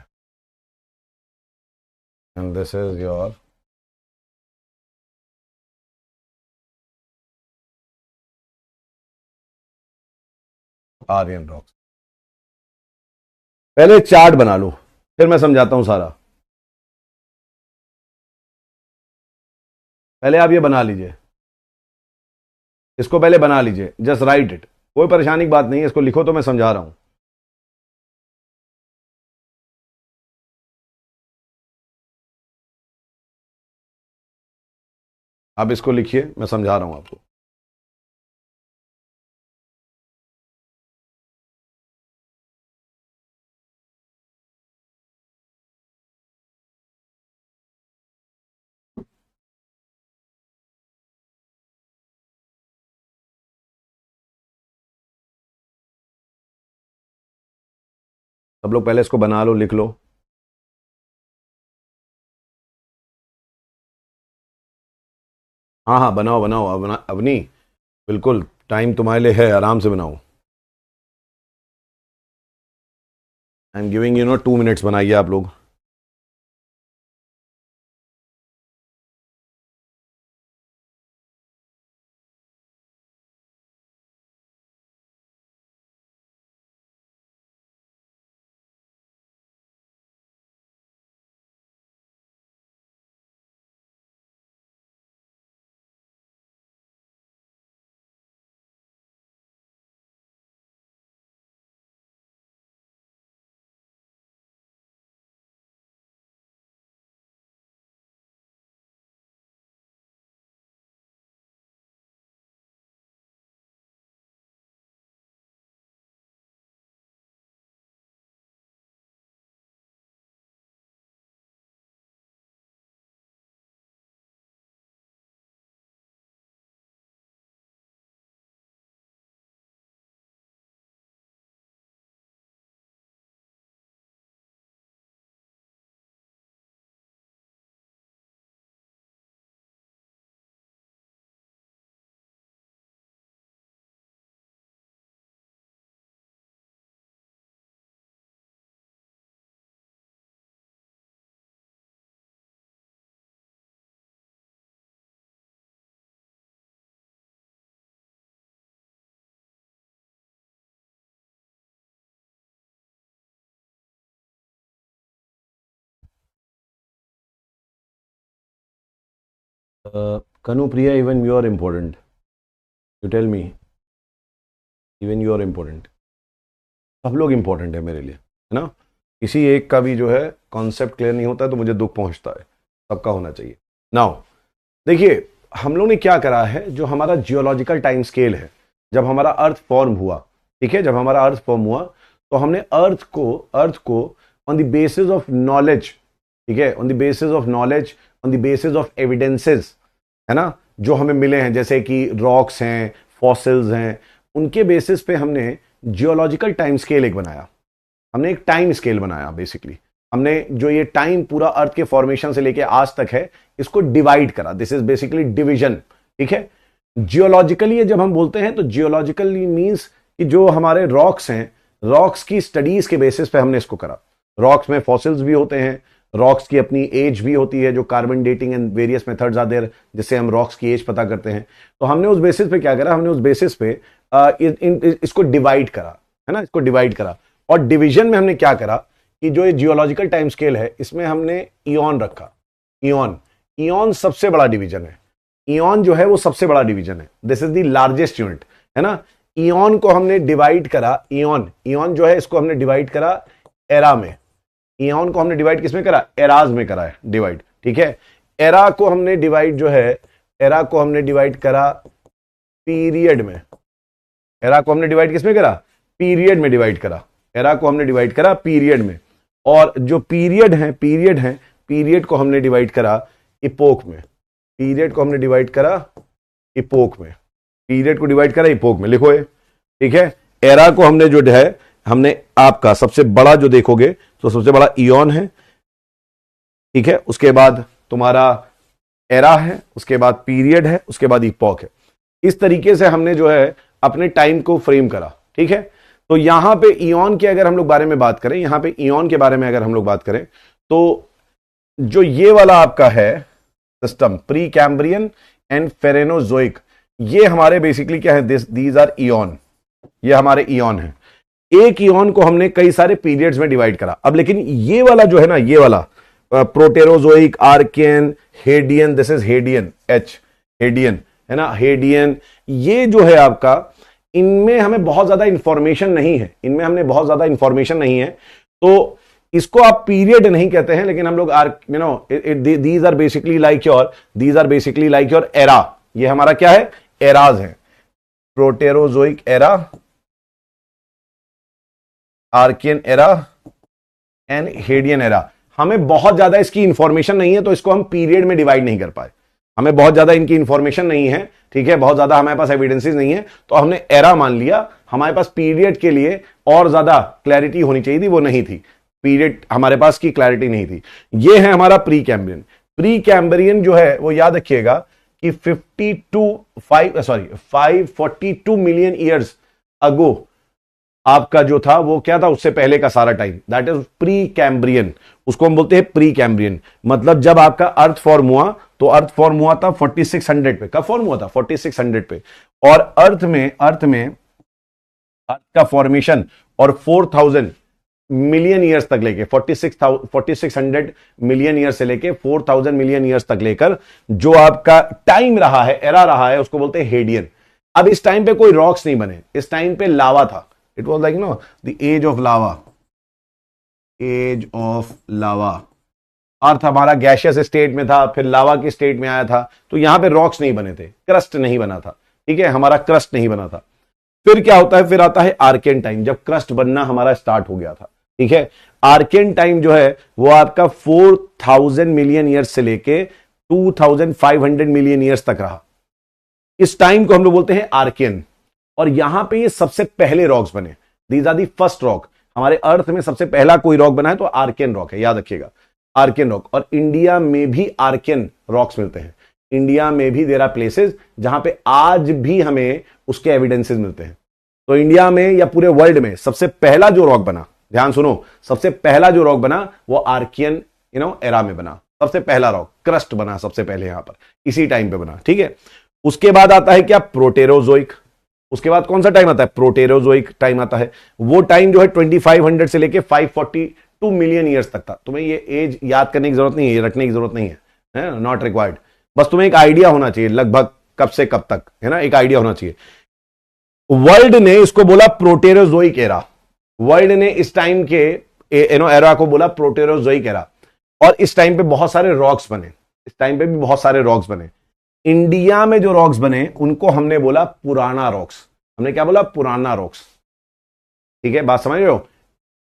and this is your Aryan rocks. पहले चार्ट बना लो, फिर मैं समझाता हूं सारा। पहले आप ये बना लीजिए, इसको पहले बना लीजिए, जस्ट राइट इट, कोई परेशानी की बात नहीं है, इसको लिखो तो मैं समझा रहा हूं। आप इसको लिखिए, मैं समझा रहा हूं आपको। सब लोग पहले इसको बना लो, लिख लो। हाँ हाँ, बनाओ बनाओ, अवनी, बिल्कुल टाइम तुम्हारे लिए है, आराम से बनाओ। आई एम गिविंग 2 मिनट्स, बनाइए आप लोग। Kanupriya, even you are important, you tell me, even you are important, सब लोग इम्पोर्टेंट है मेरे लिए, है ना। किसी एक का भी जो है कॉन्सेप्ट क्लियर नहीं होता है तो मुझे दुख पहुंचता है, सबका होना चाहिए। नाउ देखिए, हम लोग ने क्या करा है, जो हमारा जियोलॉजिकल टाइम स्केल है, जब हमारा अर्थ फॉर्म हुआ, ठीक है, जब हमारा अर्थ फॉर्म हुआ तो हमने अर्थ को on the basis of knowledge, ठीक है, on the basis of knowledge, on the basis of evidences, है ना, जो हमें मिले हैं, जैसे कि रॉक्स हैं, फॉसिल्स हैं, उनके बेसिस पे हमने जियोलॉजिकल टाइम स्केल एक बनाया, हमने एक टाइम स्केल बनाया। बेसिकली हमने जो ये टाइम पूरा अर्थ के फॉर्मेशन से लेके आज तक है, इसको डिवाइड करा, दिस इज बेसिकली डिवीजन, ठीक है। जियोलॉजिकली जब हम बोलते हैं तो जियोलॉजिकली मींस कि जो हमारे रॉक्स हैं, रॉक्स की स्टडीज के बेसिस पे हमने इसको करा। रॉक्स में फॉसिल्स भी होते हैं, रॉक्स की अपनी एज भी होती है, जो carbon dating and various methods are there, जिससे हम रॉक्स की एज पता करते हैं। तो हमने उस बेसिस पे क्या करा, हमने उस बेसिस पे इसको डिवाइड करा, है ना, इसको डिवाइड करा, और डिवीजन में हमने क्या करा कि जो ये जियोलॉजिकल टाइम स्केल है इसमें हमने ईॉन रखा। ईॉन सबसे बड़ा डिवीजन है। ईॉन जो है वो सबसे बड़ा डिवीजन है, this is the largest unit, है ना। ईॉन को हमने डिवाइड करा, ईॉन जो है इसको हमने डिवाइड करा एरा में। ईॉन को हमने डिवाइड किसमें करा? एराज में करा है डिवाइड, ठीक है। एरा को हमने डिवाइड जो है, एरा को हमने डिवाइड करा पीरियड में। एरा को हमने डिवाइड किसमें करा? पीरियड में डिवाइड करा। एरा को हमने डिवाइड करा पीरियड में। और जो पीरियड है, पीरियड को हमने डिवाइड करा इपोक में। पीरियड को हमने डिवाइड करा इपोक में। पीरियड को डिवाइड करा इपोक में, लिखो ये, ठीक है। एरा को हमने जो है, हमने आपका सबसे बड़ा जो देखोगे तो सबसे बड़ा ईॉन है, ठीक है। उसके बाद तुम्हारा एरा है, उसके बाद पीरियड है, उसके बाद इपोक है। इस तरीके से हमने जो है अपने टाइम को फ्रेम करा, ठीक है। तो यहां पे ईॉन के अगर हम लोग बारे में बात करें, यहां पे ईॉन के बारे में अगर हम लोग बात करें तो जो ये वाला आपका है सिस्टम, प्री कैम्ब्रियन एंड फेरेनोजोइक, ये हमारे बेसिकली क्या है? दीज आर ईॉन, ये हमारे ईॉन है। एक ईॉन को हमने कई सारे पीरियड्स में डिवाइड करा। अब लेकिन ये वाला जो है ना, ये वाला Proterozoic, Archean, Hadean, this is Hadean, Hadean है ना, हेडियन, ये जो है आपका, इनमें हमें बहुत ज्यादा इंफॉर्मेशन नहीं है, इनमें हमने बहुत ज्यादा इंफॉर्मेशन नहीं है, तो इसको आप पीरियड नहीं कहते हैं, लेकिन हम लोग these are basically like your era. ये हमारा क्या है? एराज है। Proterozoic era, Archean era and Hadean era. हमें बहुत ज्यादा इसकी इंफॉर्मेशन नहीं है, तो इसको हम पीरियड में डिवाइड नहीं कर पाए। हमें बहुत ज्यादा इनकी इंफॉर्मेशन नहीं है, ठीक है, बहुत ज्यादा हमारे पास एविडेंसेस नहीं है, तो हमने एरा मान लिया। हमारे पास पीरियड के लिए और ज्यादा क्लैरिटी होनी चाहिए थी, वो नहीं थी। पीरियड हमारे पास की क्लैरिटी नहीं थी। ये है हमारा प्री कैम्ब्रियन। प्री कैम्ब्रियन जो है वो याद रखिएगा कि 542 मिलियन ईयर्स अगो आपका जो था वो क्या था? उससे पहले का सारा time, that is pre Cambrian. उसको हम बोलते हैं प्री कैम्ब्रियन। मतलब जब आपका अर्थ फॉर्म हुआ, तो अर्थ फॉर्म हुआ था 4600 पे। कब फॉर्म हुआ था? 4600 पे। और अर्थ में अर्थ का फॉर्मेशन और 4000 मिलियन ईयर्स तक लेके 4600 मिलियन ईयर्स से लेके 4000 मिलियन ईयर्स तक लेकर जो आपका टाइम रहा है, एरा रहा है, उसको बोलते हैं हेडियन। अब इस टाइम पे कोई रॉक्स नहीं बने, इस टाइम पे लावा था। It was like no the age of lava, age of lava. Earth हमारा गैशियस स्टेट में था, फिर लावा के स्टेट में आया था, तो यहां पे रॉक्स नहीं बने थे, क्रस्ट नहीं बना था, ठीक है, हमारा क्रस्ट नहीं बना था। फिर क्या होता है? फिर आता है आर्कियन टाइम, जब क्रस्ट बनना हमारा स्टार्ट हो गया था, ठीक है। आर्कियन टाइम जो है वो आपका 4000 मिलियन ईयर्स से लेके 2500 मिलियन ईयर्स तक रहा। इस टाइम को हम लोग बोलते हैं आर्कियन। और यहां पे ये सबसे पहले रॉक्स बने, these are the first rock. हमारे अर्थ में सबसे पहला कोई रॉक बना है तो आर्कियन रॉक है, याद रखिएगा, आर्कियन रॉक। और इंडिया में भी आर्कियन रॉक्स मिलते हैं। इंडिया में भी देयर आर प्लेसेस जहां पे आज भी हमें उसके एविडेंसेस मिलते हैं। तो इंडिया में या पूरे वर्ल्ड में सबसे पहला जो रॉक बना, ध्यान सुनो, सबसे पहला जो रॉक बना वो आर्कियन एरा में बना। सबसे पहला रॉक क्रस्ट बना सबसे पहले यहां पर, इसी टाइम पे बना, ठीक है। उसके बाद आता है क्या? प्रोटेरोजोइक। उसके बाद कौन सा टाइम आता है? प्रोटेरोजोइक टाइम आता है। वो टाइम जो है 2500 से लेके 542 मिलियन ईयर्स तक था। तुम्हें ये एज याद करने की जरूरत नहीं है, ये रटने की जरूरत नहीं है, नॉट रिक्वायर्ड। बस तुम्हें एक आइडिया होना चाहिए लगभग कब से कब तक, है ना, एक आइडिया होना चाहिए। वर्ल्ड ने इसको बोला प्रोटेरोजोइक एरा। वर्ल्ड ने इस टाइम के एरा को बोला प्रोटेरोजोइक एरा। और इस टाइम पे बहुत सारे रॉक्स बने, इस टाइम पे भी बहुत सारे रॉक्स बने। इंडिया में जो रॉक्स बने उनको हमने बोला पुराना रॉक्स। हमने क्या बोला? पुराना रॉक्स, ठीक है, बात समझ रहे हो।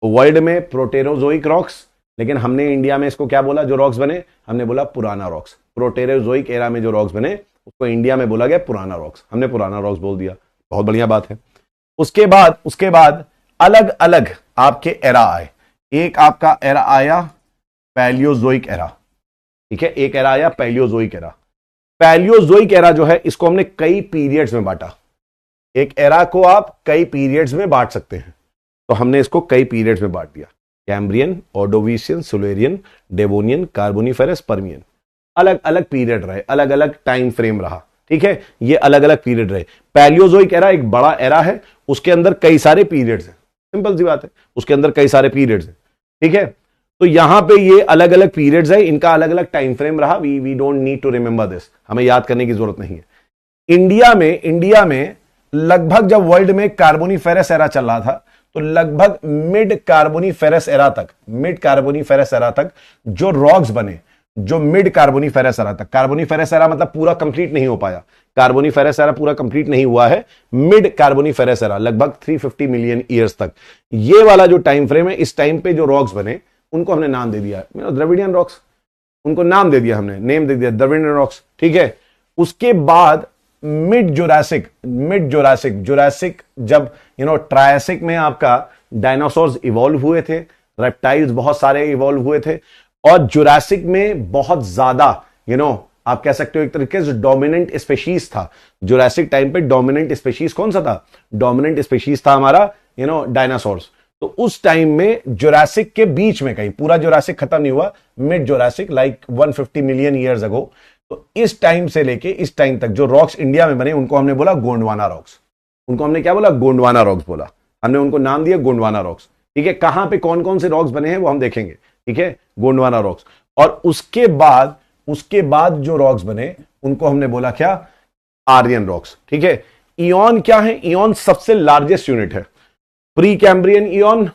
वर्ल्ड में प्रोटेरोजोइक रॉक्स, लेकिन हमने इंडिया में इसको क्या बोला? जो रॉक्स बने हमने बोला पुराना रॉक्स। प्रोटेरोजोइक एरा में जो रॉक्स बने उसको इंडिया में बोला गया पुराना रॉक्स, हमने पुराना रॉक्स बोल दिया। बहुत बढ़िया बात है। उसके बाद अलग अलग आपके एरा आए। एक आपका एरा आया पैलियोजोइक एरा, ठीक है, एक एरा आया पैलियोजोइक एरा। पैलियोजोइक एरा जो है इसको हमने कई पीरियड्स में बांटा। एक एरा को आप कई पीरियड्स में बांट सकते हैं, तो हमने इसको कई पीरियड्स में बांट दिया। Cambrian, Ordovician, Silurian, Devonian, Carboniferous, Permian. अलग अलग पीरियड रहे, अलग अलग टाइम फ्रेम रहा, ठीक है, ये अलग अलग पीरियड रहे। पैलियोजोइक एरा एक बड़ा एरा है, उसके अंदर कई सारे पीरियड्स हैं। सिंपल सी बात है, उसके अंदर कई सारे पीरियड्स हैं, ठीक है। तो यहां पे ये अलग अलग पीरियड्स है, इनका अलग अलग टाइम फ्रेम रहा, we don't need to remember this, हमें याद करने की जरूरत नहीं है। इंडिया में लगभग जब वर्ल्ड में कार्बोनिफेरस एरा चल रहा था, तो लगभग मिड कार्बोनिफेरस एरा तक जो रॉक्स बने, जो मिड कार्बोनिफेरस एरा तक, कार्बोनिफेरस एरा मतलब पूरा कंप्लीट नहीं हो पाया, कार्बोनिफेरस एरा पूरा कंप्लीट नहीं हुआ है, मिड कार्बोनिफेरस एरा लगभग 350 मिलियन ईयर्स तक, ये वाला जो टाइम फ्रेम है, इस टाइम पे जो रॉक्स बने उनको हमने नाम दे दिया द्रविडियन रॉक्स, उनको नाम दे दिया हमने, नेम दे दिया द्रविडियन रॉक्स, ठीक है। उसके बाद मिड जोरासिक जब ट्रायसिक में आपका डायनासोर्स इवॉल्व हुए थे, रेप्टाइल्स बहुत सारे इवॉल्व हुए थे, और जुरासिक में बहुत ज्यादा आप कह सकते हो एक तरीके से डोमिनेंट स्पेशीज था। जुरासिक टाइम पे डोमिनेंट स्पेशीज कौन सा था? डोमिनेंट स्पेशीज था हमारा डायनासोर्स। तो उस टाइम में जुरासिक के बीच में, कहीं पूरा जुरासिक खत्म नहीं हुआ, mid Jurassic like 150 million years ago, तो इस टाइम से लेके इस टाइम तक जो रॉक्स इंडिया में बने उनको हमने बोला गोंडवाना रॉक्स। उनको हमने क्या बोला? गोंडवाना रॉक्स बोला, हमने उनको नाम दिया गोंडवाना रॉक्स, ठीक है। कहां पे कौन कौन से रॉक्स बने हैं वो हम देखेंगे, ठीक है, गोंडवाना रॉक्स। और उसके बाद जो रॉक्स बने उनको हमने बोला क्या? आर्यन रॉक्स, ठीक है। इयॉन क्या है? इयॉन सबसे लार्जेस्ट यूनिट है। प्री कैम्ब्रियन इयॉन,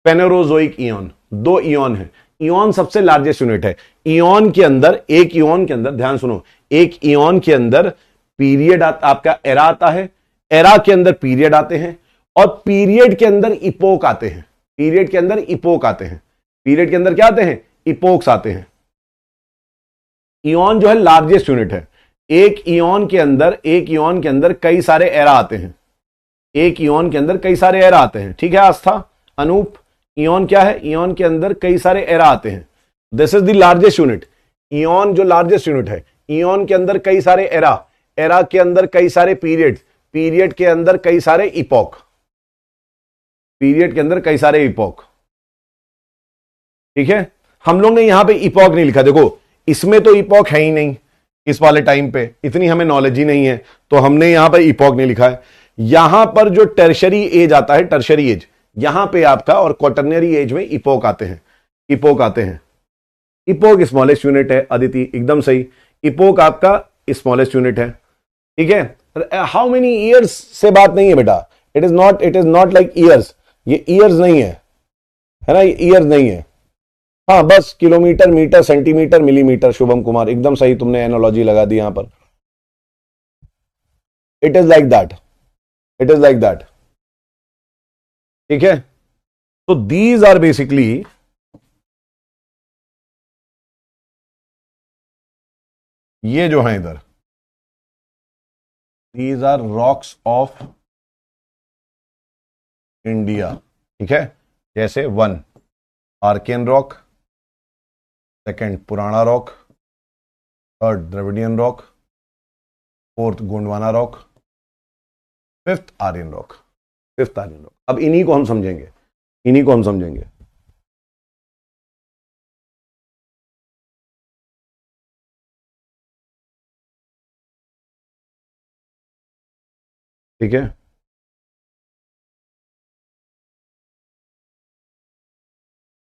पेनोरोजोइक इयॉन, दो इयॉन है। इयॉन सबसे लार्जेस्ट यूनिट है। इयॉन के अंदर, एक इयॉन के अंदर, ध्यान सुनो, एक इयॉन के अंदर पीरियड आपका एरा आता है, एरा के अंदर पीरियड आते हैं, और पीरियड के अंदर इपोक आते हैं, पीरियड के अंदर इपोक आते हैं, पीरियड के अंदर क्या आते हैं? इपोक्स आते हैं। इयॉन जो है लार्जेस्ट यूनिट है। एक इयॉन के अंदर कई सारे एरा आते हैं, एक इयॉन के अंदर कई सारे एरा आते हैं, ठीक है। आस्था, अनूप, इयॉन क्या है? इयॉन के अंदर कई सारे एरा आते हैं। This is the largest unit. Ion जो लार्जेस्ट यूनिट है, इयॉन के अंदर कई सारे एरा, एरा के अंदर कई सारे पीरियड, पीरियड के अंदर कई सारे इपोक, पीरियड के अंदर कई सारे इपोक, ठीक है। हम लोग ने यहां पे इपोक नहीं लिखा, देखो इसमें तो इपोक है ही नहीं, इस वाले टाइम पे इतनी हमें नॉलेज ही नहीं है, तो हमने यहां पर इपोक नहीं लिखा है। यहां पर जो टर्शरी एज आता है, टर्शरी एज, यहां पे आपका, और क्वाटरनरी एज में इपोक आते हैं, इपोक आते हैं। इपोक स्मॉलेस्ट यूनिट है, अदिति एकदम सही, इपोक आपका स्मॉलेस्ट यूनिट है, ठीक है। हाउ मेनी ईयर्स से बात नहीं है बेटा, it is not like years, ये ईयर्स नहीं है ना, ये ईयर्स नहीं है, हाँ बस kilometre, metre, centimetre, millimetre. Shubham Kumar एकदम सही, तुमने एनालॉजी लगा दी यहां पर। It is like that, it is like that, ठीक है। तो दीज आर बेसिकली ये जो है इधर, these are rocks of India, ठीक है। जैसे 1 आर्कियन रॉक, सेकंड पुराना rock, third Dravidian rock, fourth Gondwana rock, fifth Aryan rock, fifth Aryan rock. अब इन्हीं को हम समझेंगे, इन्हीं को हम समझेंगे, ठीक है।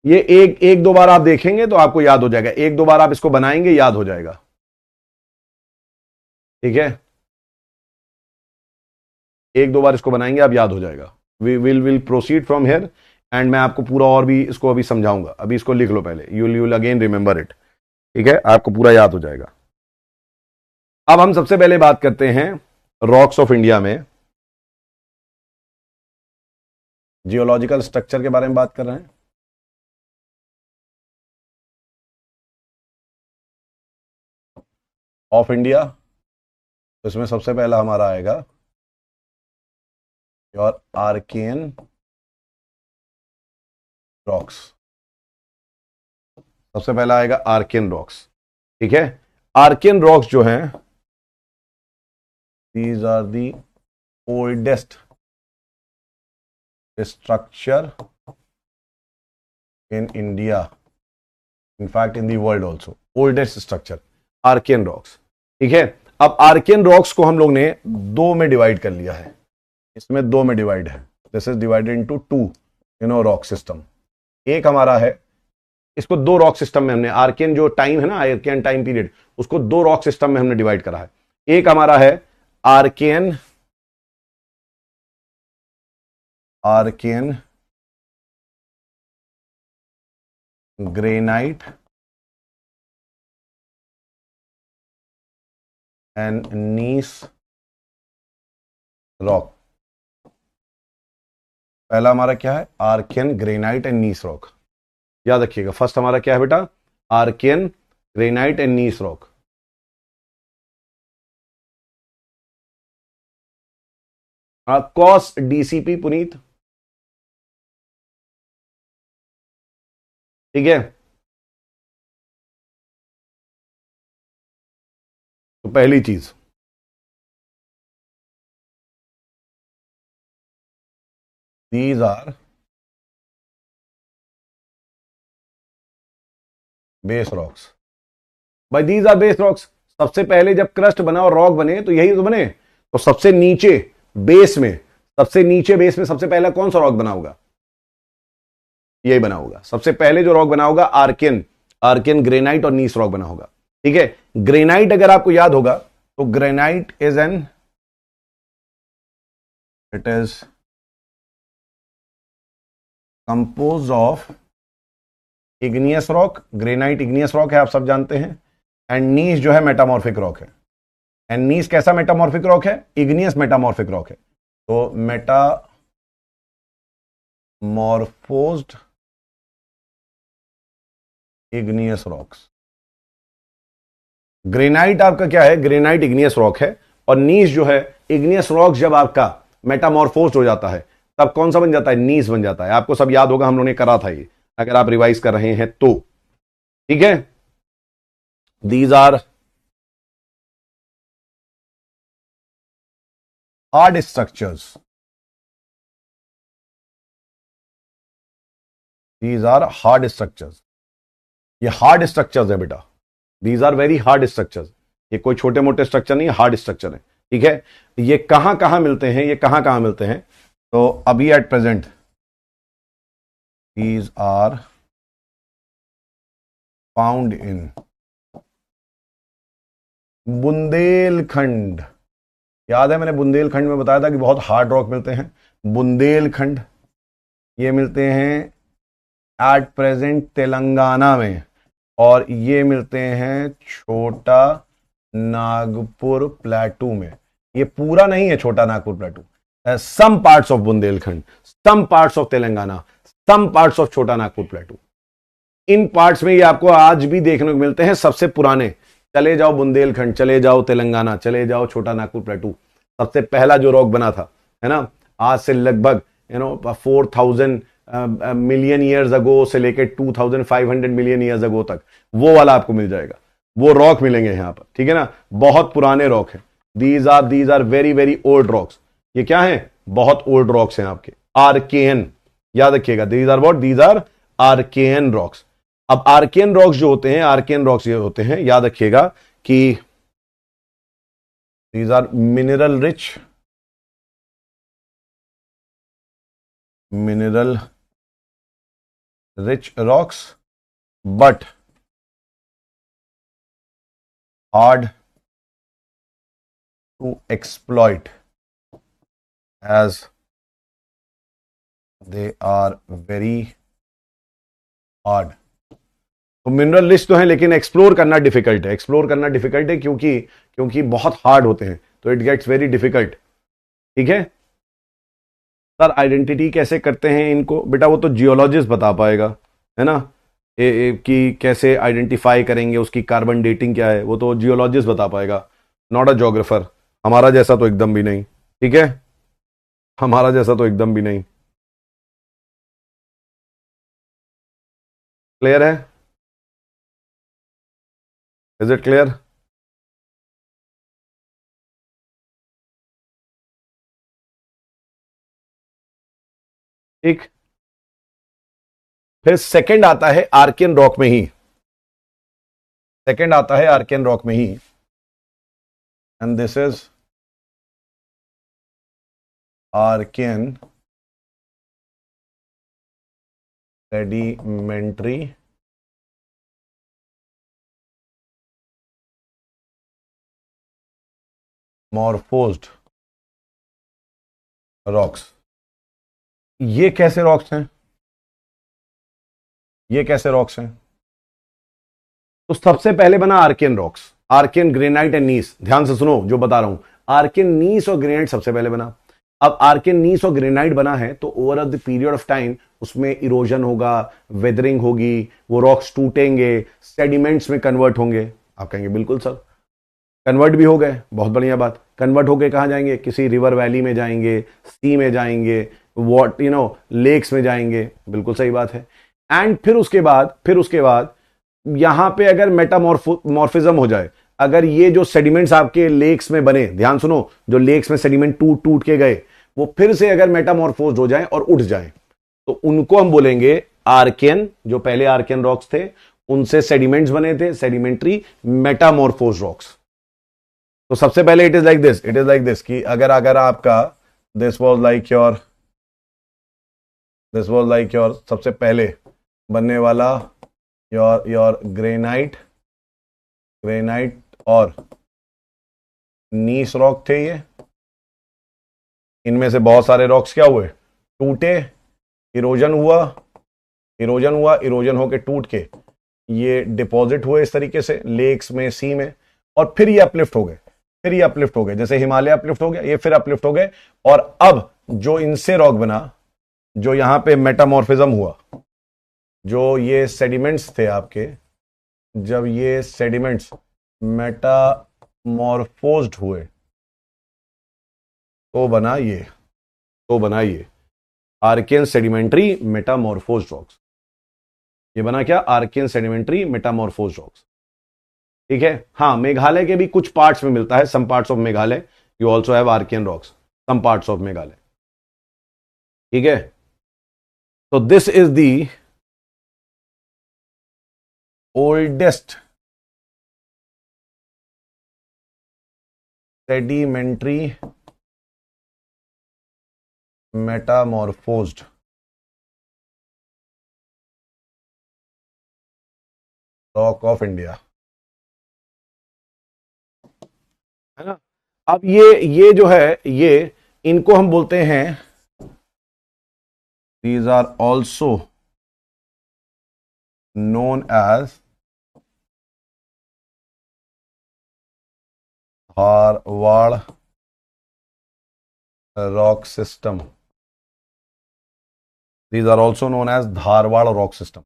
ये एक दो बार आप देखेंगे तो आपको याद हो जाएगा, एक दो बार आप इसको बनाएंगे याद हो जाएगा, ठीक है। एक दो बार इसको बनाएंगे आप याद हो जाएगा। We will proceed from here, and मैं आपको पूरा और भी इसको अभी समझाऊंगा। अभी इसको लिख लो पहले, you will again remember it, ठीक है, आपको पूरा याद हो जाएगा। अब हम सबसे पहले बात करते हैं रॉक्स ऑफ इंडिया में, जियोलॉजिकल स्ट्रक्चर के बारे में बात कर रहे हैं। ऑफ इंडिया, तो इसमें सबसे पहला हमारा आएगा योर आर्कियन रॉक्स, सबसे पहला आएगा आर्कियन रॉक्स, ठीक है। आर्कियन रॉक्स जो हैं, these are the oldest structure in India, in fact in the world also, oldest structure Archean rocks, ठीक है। अब आर्कियन रॉक्स को हम लोग ने दो में डिवाइड कर लिया है, इसमें दो में डिवाइड है, this is divided into two rock system. एक हमारा है, इसको दो रॉक सिस्टम में हमने, आर्कियन जो टाइम है ना, आर्कियन टाइम पीरियड, उसको दो रॉक सिस्टम में हमने डिवाइड करा है। एक हमारा है Archean granite and gneiss rock. पहला हमारा क्या है, Archean granite and gneiss rock. याद रखिएगा, फर्स्ट हमारा क्या है बेटा, Archean granite and gneiss rock. Cause DCP Puneet, ठीक है। तो पहली चीज, दीज आर बेस रॉक्स। भाई दीज आर बेस रॉक्स, सबसे पहले जब क्रस्ट बना और रॉक बने तो यही तो बने। तो सबसे नीचे बेस में, सबसे नीचे बेस में सबसे पहला कौन सा रॉक बना होगा, यही बना होगा। सबसे पहले जो रॉक बना होगा आर्कियन, आर्कियन ग्रेनाइट और नीस रॉक बना होगा, ठीक है। ग्रेनाइट अगर आपको याद होगा तो granite is an, it is compose of igneous rock. Granite igneous rock है, आप सब जानते हैं। एंड नीस जो है मेटामॉर्फिक रॉक है। एंड नीस कैसा मेटामॉर्फिक रॉक है, इग्नियस मेटामॉर्फिक रॉक है। तो मेटामॉर्फोज्ड इग्नियस रॉक्स। ग्रेनाइट आपका क्या है, ग्रेनाइट इग्नियस रॉक है। और नीस जो है, इग्नियस रॉक जब आपका मेटामॉर्फोज्ड हो जाता है तब कौन सा बन जाता है, नीस बन जाता है। आपको सब याद होगा, हम लोगों ने करा था ये, अगर आप रिवाइज कर रहे हैं तो, ठीक है। These are hard structures, these are hard structures. ये हार्ड स्ट्रक्चर्स है बेटा, these are very hard structures. ये कोई छोटे मोटे स्ट्रक्चर नहीं है, हार्ड स्ट्रक्चर है, ठीक है। ये कहां कहां मिलते हैं, ये कहां कहां मिलते हैं, तो अभी at present these are found in Bundelkhand. याद है मैंने बुंदेलखंड में बताया था कि बहुत हार्ड रॉक मिलते हैं, बुंदेलखंड। ये मिलते हैं एट प्रेजेंट तेलंगाना में, और ये मिलते हैं छोटा नागपुर प्लेटू में। ये पूरा नहीं है Chota Nagpur plateau, some parts of Bundelkhand, some parts of Telangana, some parts of Chota Nagpur प्लेटू। In parts में ये आपको आज भी देखने को मिलते हैं, सबसे पुराने। चले जाओ बुंदेलखंड, चले जाओ तेलंगाना, चले जाओ छोटा नागपुर प्लेटू, सबसे पहला जो रॉक बना था, है ना, आज से लगभग 4000 मिलियन ईयर्स अगो से लेकर 2500 मिलियन ईयर्स अगो तक, वो वाला आपको मिल जाएगा। वो रॉक मिलेंगे यहां पर, ठीक है ना। बहुत पुराने रॉक है, these are very very old rocks. ये क्या है, बहुत ओल्ड रॉक्स हैं आपके, आर्केन। याद रखिएगा, these are what, these are Archean rocks. अब आर्केन रॉक्स जो होते हैं, आर्केन रॉक्स ये होते हैं, याद रखिएगा कि these are mineral rich rocks, but hard to exploit as they are very hard। तो मिनरल रिच तो है लेकिन एक्सप्लोर करना डिफिकल्ट है, एक्सप्लोर करना डिफिकल्ट है क्योंकि बहुत हार्ड होते हैं, तो इट गेट्स वेरी डिफिकल्ट, ठीक है। सर आइडेंटिटी कैसे करते हैं इनको, बेटा वो तो जियोलॉजिस्ट बता पाएगा, है ना। कि कैसे आइडेंटिफाई करेंगे, उसकी कार्बन डेटिंग क्या है, वो तो जियोलॉजिस्ट बता पाएगा, नॉट अ ज्योग्राफर। हमारा जैसा तो एकदम भी नहीं, ठीक है, हमारा जैसा तो एकदम भी नहीं। क्लियर है, इज इट क्लियर। ठीक, फिर सेकंड आता है आर्कियन रॉक में ही, सेकंड आता है आर्कियन रॉक में ही, and this is Archean sedimentary morphosed rocks. ये कैसे रॉक्स हैं? ये कैसे रॉक्स हैं? तो सबसे पहले बना Archean rocks, Archean granite and gneiss. ध्यान से सुनो जो बता रहा हूं, आर्कियन नीस और ग्रेनाइट सबसे पहले बना। अब आर्कियन नीस और ग्रेनाइट बना है तो over the period of time उसमें इरोजन होगा, वेदरिंग होगी, वो रॉक्स टूटेंगे, सेडिमेंट्स में कन्वर्ट होंगे। आप कहेंगे बिल्कुल सर, कन्वर्ट भी हो गए, बहुत बढ़िया बात। कन्वर्ट होके कहां जाएंगे? किसी रिवर वैली में जाएंगे, सी में जाएंगे, वॉट लेक्स में जाएंगे, बिल्कुल सही बात है। एंड फिर उसके बाद यहां पे अगर मेटामॉर्फिज्म हो जाए, अगर ये जो सेडिमेंट्स आपके लेक्स में बने, ध्यान सुनो, जो लेक्स में सेडिमेंट टूट टूट के गए, वो फिर से अगर मेटामॉर्फोज हो जाए और उठ जाए, तो उनको हम बोलेंगे आर्कियन। जो पहले आर्कियन रॉक्स थे उनसे सेडिमेंट्स बने थे, सेडिमेंट्री मेटामॉर्फोज रॉक्स। तो सबसे पहले इट इज लाइक दिस कि अगर अगर आपका दिस वॉज लाइक योर सबसे पहले बनने वाला योर ग्रेनाइट और नीस रॉक थे ये। इनमें से बहुत सारे रॉक्स क्या हुए? टूटे, इरोजन हुआ, इरोजन होके टूट के ये डिपॉजिट हुए इस तरीके से लेक्स में, सी में, और फिर ये अपलिफ्ट हो गए, जैसे हिमालय अपलिफ्ट हो गया, ये फिर अपलिफ्ट हो गए। और अब जो इनसे रॉक बना, जो यहां पे मेटामॉर्फिज्म हुआ, जो ये सेडिमेंट्स थे आपके, जब ये सेडिमेंट्स मेटामॉर्फोज्ड हुए तो बना ये आर्कियन सेडिमेंट्री मेटामॉर्फोज्ड रॉक्स। ये बना क्या? Archean sedimentary metamorphosed rocks. ठीक है। हाँ, मेघालय के भी कुछ पार्ट्स में मिलता है, some parts of Meghalaya you also have Archean rocks, some parts of Meghalaya. ठीक है। तो this is the oldest sedimentary metamorphosed rock of India, है ना। अब ये जो है, ये इनको हम बोलते हैं, these are also known as Dharwad rock system. These are also known as Dharwad rock system.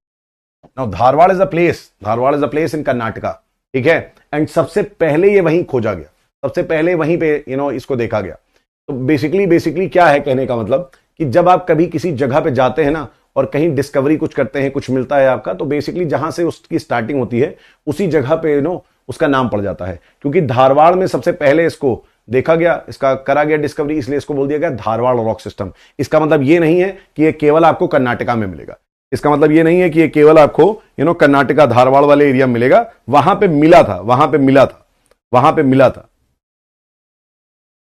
Now Dharwad is a place in Karnataka. ठीक है। एंड सबसे पहले ये वहीं खोजा गया, सबसे पहले वहीं पे इसको देखा गया। तो बेसिकली क्या है कहने का मतलब, कि जब आप कभी किसी जगह पे जाते हैं ना और कहीं डिस्कवरी कुछ करते हैं, कुछ मिलता है आपका, तो बेसिकली जहां से उसकी स्टार्टिंग होती है उसी जगह पे उसका नाम पड़ जाता है। क्योंकि धारवाड़ में सबसे पहले इसको देखा गया, इसका करा गया डिस्कवरी, इसलिए इसको बोल दिया गया धारवाड़ रॉक सिस्टम। इसका मतलब ये नहीं है कि ये केवल आपको कर्नाटका में मिलेगा, इसका मतलब ये नहीं है कि ये केवल आपको कर्नाटका धारवाड़ वाले एरिया में मिलेगा। वहां पे मिला था,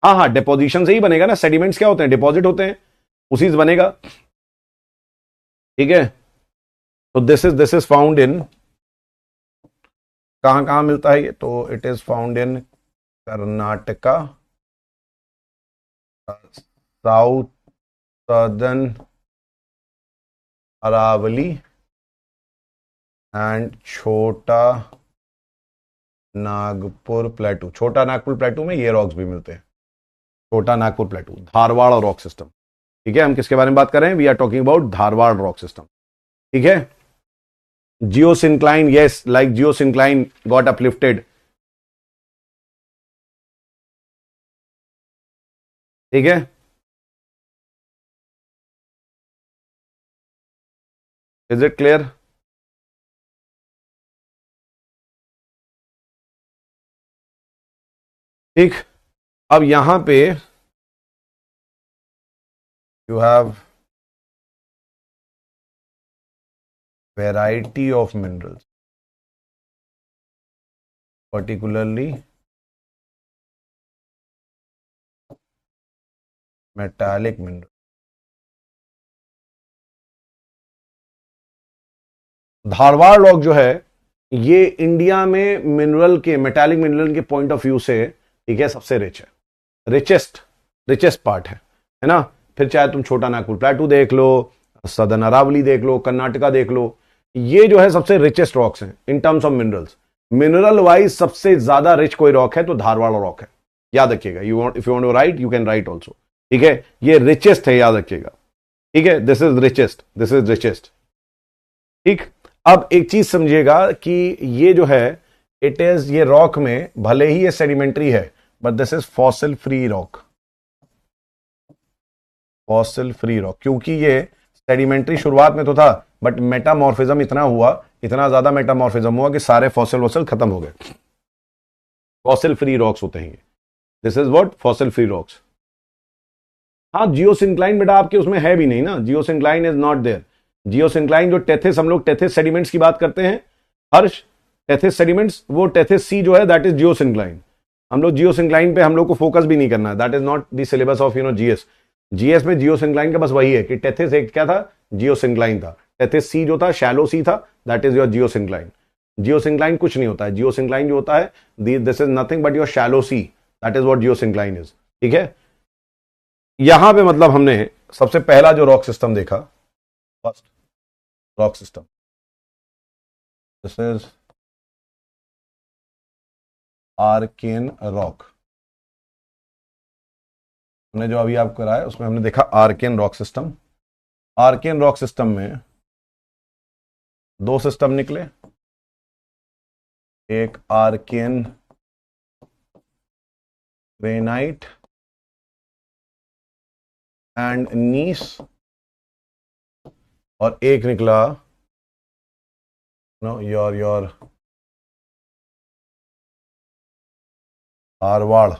हाँ हाँ, डिपोजिशन से ही बनेगा ना। सेडिमेंट्स क्या होते हैं? डिपॉजिट होते हैं, उसी से बनेगा। ठीक है। तो दिस इज फाउंड इन, कहां कहां मिलता है ये? तो it is found in Karnataka, south southern Aravalli and Chota Nagpur प्लेटू में ये रॉक्स भी मिलते हैं। छोटा नागपुर प्लेटू, धारवाड़ रॉक सिस्टम। ठीक है। हम किसके बारे में बात कर रहे हैं? We are talking about Dharwar rock system. ठीक है। Geosyncline, yes, like geosyncline got uplifted. ठीक है। Is it clear? ठीक। अब यहां पे you have variety of minerals, particularly metallic minerals. Dharwar rock जो है ये इंडिया में मिनरल के, मेटालिक मिनरल के पॉइंट ऑफ व्यू से, ठीक है, सबसे रिच है, रिचेस्ट पार्ट है ना। फिर चाहे तुम छोटा नागपुर प्लेटू देख लो, सदर्न अरावली देख लो, कर्नाटका देख लो, ये जो है सबसे रिचेस्ट रॉक्स हैं in terms of minerals. Mineral wise सबसे ज्यादा रिच कोई रॉक है तो धारवाड़ रॉक है, याद रखिएगा। You want, if you want to write you can write also, ठीक है। ये रिचेस्ट है, याद रखिएगा, ठीक है। This is richest, this is richest, ठीक। अब एक चीज समझिएगा कि ये जो है इट इज, ये रॉक में भले ही ये सेडिमेंट्री है but this is fossil free rock, fossil free rock, क्योंकि ये सेडिमेंट्री शुरुआत में तो था बट मेटामॉर्फिज्म इतना हुआ, इतना ज्यादा मेटामॉर्फिज्म हुआ कि सारे फॉसिल वॉसिल खत्म हो गए। फॉसिल फ्री रॉक्स होते हैं ये, this is what, fossil free rocks. हाँ, जियोसिंक्लाइन बेटा आपके उसमें है भी नहीं ना, geosyncline is not there. Geosyncline जो टेथिस, हम लोग टेथिस सेडिमेंट्स की बात करते हैं हर्ष, टेथिस सेडिमेंट्स, वो टेथिस सी जो है दैट इज जियोसिंक्लाइन। हम लोग जियोसिंक्लाइन पे हम लोग को फोकस भी नहीं करना है, that is not the syllabus of GS. GS में जियोसिंक्लाइन का बस वही है कि टेथिस एक क्या था, जियोसिंक्लाइन था। टेथिस सी जो था शैलो सी था, that is your geosyncline. Geosyncline कुछ नहीं होता है, जियोसिंक्लाइन जो होता है this is nothing but your shallow sea, that is what geosyncline is, ठीक है। यहां पे मतलब हमने सबसे पहला जो रॉक सिस्टम देखा, first rock system, this is Archean rock. हमने जो अभी आपको कराया उसमें हमने देखा Archean rock system. Archean rock system में दो सिस्टम निकले, एक आर्केन ग्रेनाइट एंड नीस, और एक निकला योर धारवाड़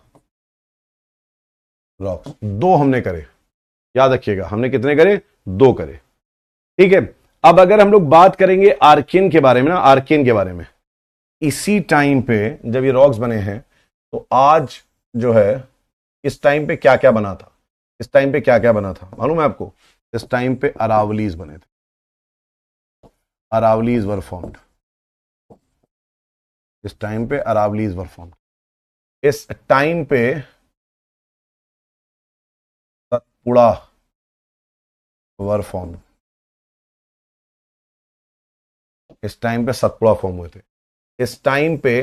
रॉक्स। दो हमने करे, याद रखिएगा, हमने कितने करे, दो करे, ठीक है। अब अगर हम लोग बात करेंगे आर्केन के बारे में ना, आर्केन के बारे में, इसी टाइम पे जब ये रॉक्स बने हैं तो आज जो है इस टाइम पे क्या क्या बना था, इस टाइम पे क्या क्या बना था मालूम है आपको? इस टाइम पे अरावलीज बने थे, अरावलीज वर फॉर्म्ड, इस टाइम पे अरावलीज वर फॉर्म्ड, इस टाइम पे सतपुड़ा वर फॉर्म्ड, इस टाइम पे सतपुड़ा फॉर्म हुए थे। इस टाइम पे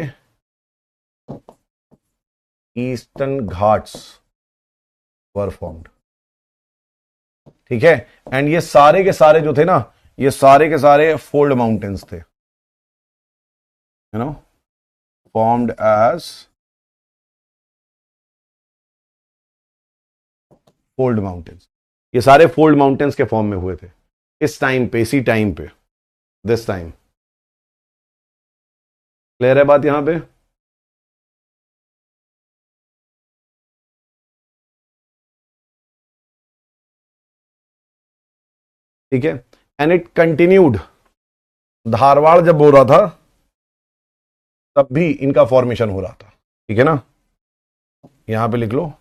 ईस्टर्न घाट्स वर फॉर्म्ड, ठीक है। एंड ये सारे के सारे जो थे ना, ये सारे के सारे फोल्ड माउंटेन्स थे, you know, formed as fold mountains. ये सारे फोल्ड माउंटेन्स के फॉर्म में हुए थे इस टाइम पे, इसी टाइम पे, दिस टाइम। क्लियर है बात यहां पे? ठीक है। एंड इट कंटिन्यूड, धारवाड़ जब हो रहा था तब भी इनका फॉर्मेशन हो रहा था, ठीक है ना। यहां पे लिख लो,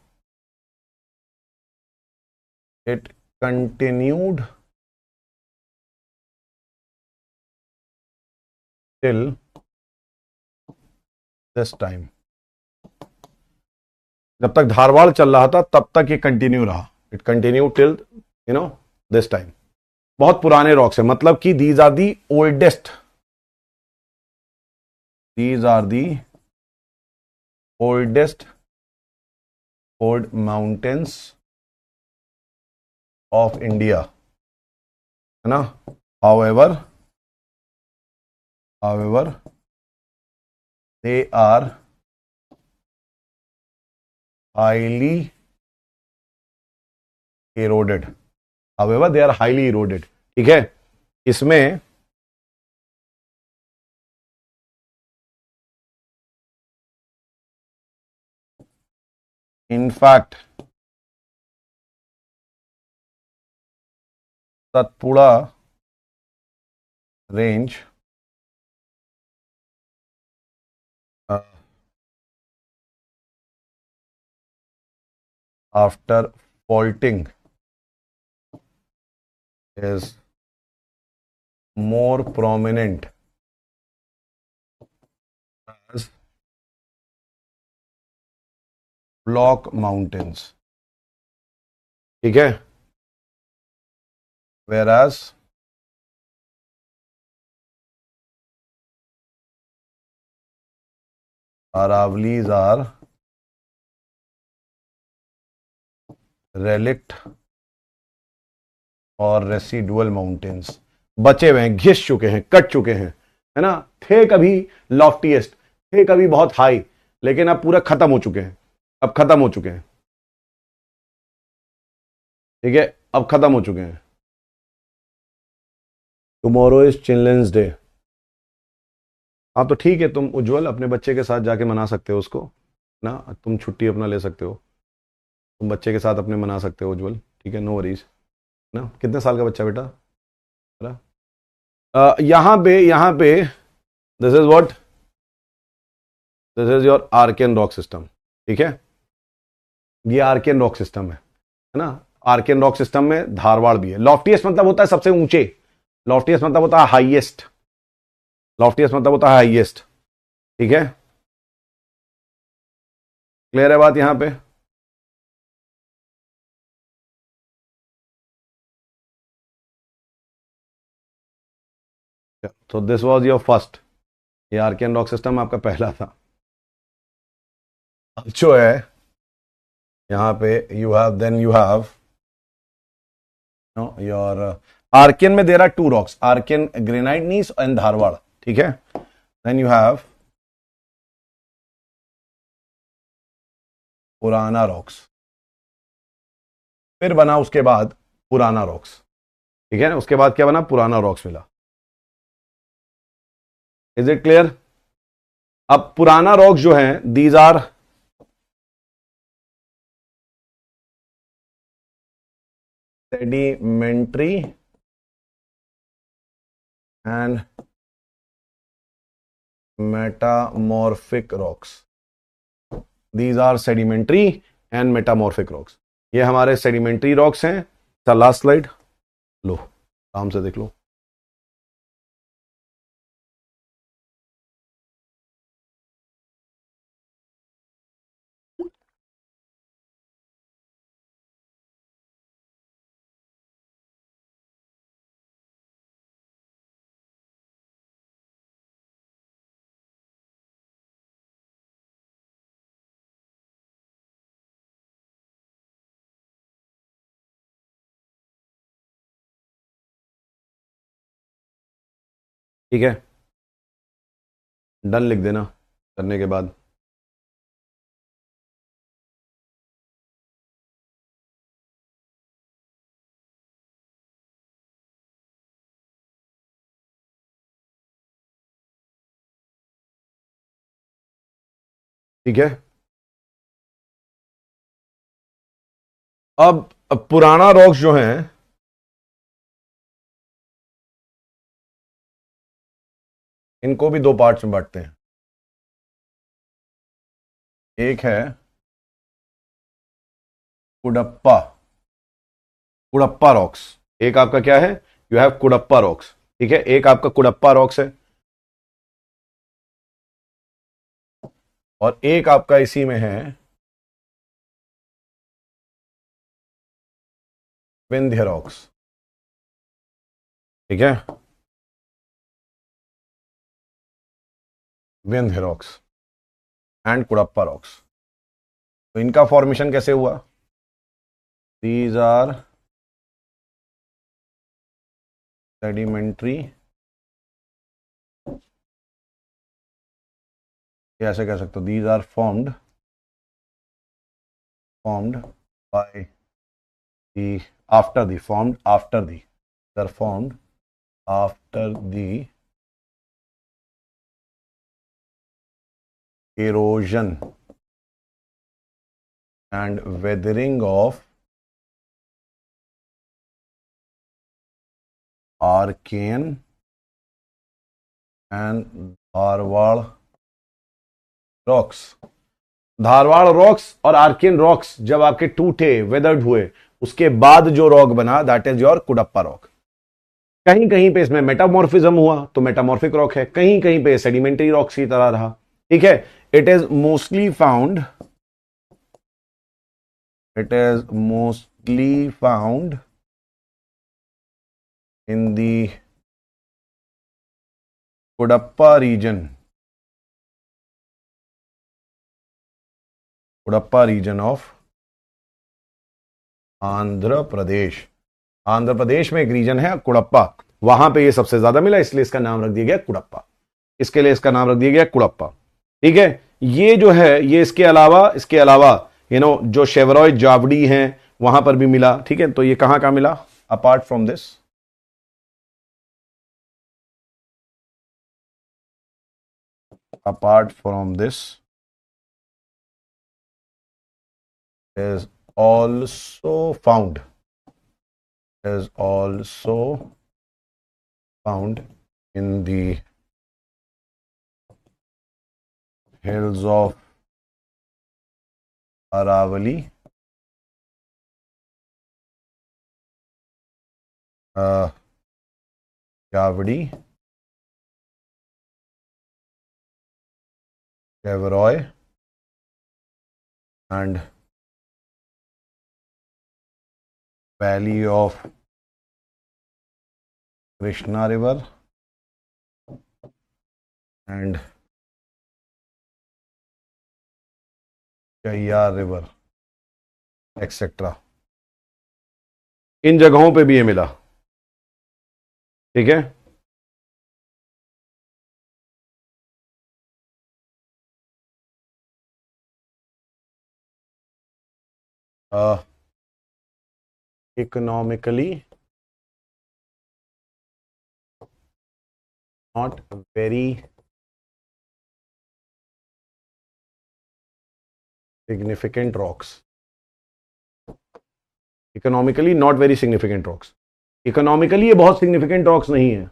it continued till this time. जब तक धारवाड़ चल रहा था तब तक ये कंटिन्यू रहा, it continue till this time. बहुत पुराने रॉक्स है, मतलब कि these are the oldest, these are the oldest fold mountains of India, है ना। However they are highly eroded, however they are highly eroded, ठीक है। इसमें in fact Satpura range after faulting is more prominent as block mountains, ठीक है, whereas Aravali's are relict और residual mountains, बचे हुए हैं, घिस चुके हैं, कट चुके हैं, है ना, थे कभी लॉफ्टीएस्ट, थे कभी बहुत हाई, लेकिन अब पूरा खत्म हो चुके हैं, अब खत्म हो चुके हैं, ठीक है, अब खत्म हो चुके हैं। टुमारो इज चिल्ड्रंस डे, हाँ तो ठीक है, तुम उज्जवल अपने बच्चे के साथ जाके मना सकते हो उसको ना, तुम छुट्टी अपना ले सकते हो, तुम बच्चे के साथ अपने मना सकते हो उज्जवल, ठीक है, नो वरीज ना। कितने साल का बच्चा बेटा? यहाँ पे this is what, this is your Archean rock system, ठीक है, ये आर्कियन रॉक सिस्टम है ना। आर्कियन रॉक सिस्टम में धारवाड़ भी है। लॉफ्टीएस्ट मतलब होता है सबसे ऊंचे, लॉफ्टीएस्ट मतलब होता है हाईएस्ट, लॉफ्टीएस्ट मतलब होता है हाईएस्ट, ठीक है, क्लियर है बात यहां पे? तो दिस वाज योर फर्स्ट, ये आर्कियन रॉक सिस्टम आपका पहला था। अब जो है यहां पे यू हैव योर आर्कियन में there are two rocks, Archean granite gneiss and Dharwar, ठीक है, देन यू हैव पुराना रॉक्स, फिर बना उसके बाद पुराना रॉक्स, ठीक है, उसके बाद क्या बना? पुराना रॉक्स मिला। Is it clear? अब पुराना रॉक्स जो है these are sedimentary and metamorphic rocks, these are sedimentary and metamorphic rocks, ये हमारे सेडिमेंट्री रॉक्स हैं। लास्ट स्लाइड लो, आराम से देख लो। ठीक है, डन लिख देना करने के बाद। ठीक है, अब पुराना रॉक्स जो हैं इनको भी दो पार्ट्स में बांटते हैं। एक है कुडप्पा, कुडप्पा रॉक्स, एक आपका क्या है? यू हैव कुडप्पा रॉक्स, ठीक है, एक आपका कुडप्पा रॉक्स है, और एक आपका इसी में है विंध्य रॉक्स, ठीक है, Vindhya rocks and Cuddapah rocks. तो इनका फॉर्मेशन कैसे हुआ? दीज आर सेडिमेंट्री, ऐसे कह सकते हो, these are formed by the after the formed after the are formed after the erosion and weathering of Archean and Dharwar rocks. Dharwar rocks और आर्कियन रॉक्स जब आपके टूटे, वेदर्ड हुए, उसके बाद जो रॉक बना that is your Cuddapah rock. कहीं कहीं पे इसमें मेटामॉर्फिज्म हुआ तो मेटामॉर्फिक रॉक है, कहीं कहीं पे सेडिमेंट्री रॉक्स की तरह रहा, ठीक है। It is mostly found in the Cuddapah region of Andhra Pradesh. Andhra Pradesh में एक रीजन है कुडप्पा, वहां पे ये सबसे ज्यादा मिला, इसलिए इसका नाम रख दिया गया कुडप्पा। इसके लिए इसका नाम रख दिया गया कुडप्पा, ठीक है। ये जो है ये इसके अलावा जो शेवरॉय जावड़ी हैं वहां पर भी मिला, ठीक है। तो ये कहां कहां मिला apart from this? apart from this is also found in the hills of Aravali, Javadi, Shevaroy and valley of Krishna River and Chayar River etcetera. इन जगहों पे भी ये मिला, ठीक है। Economically not very significant rocks. Economically not very significant rocks. Economically ये बहुत सिग्निफिकेंट रॉक्स नहीं है,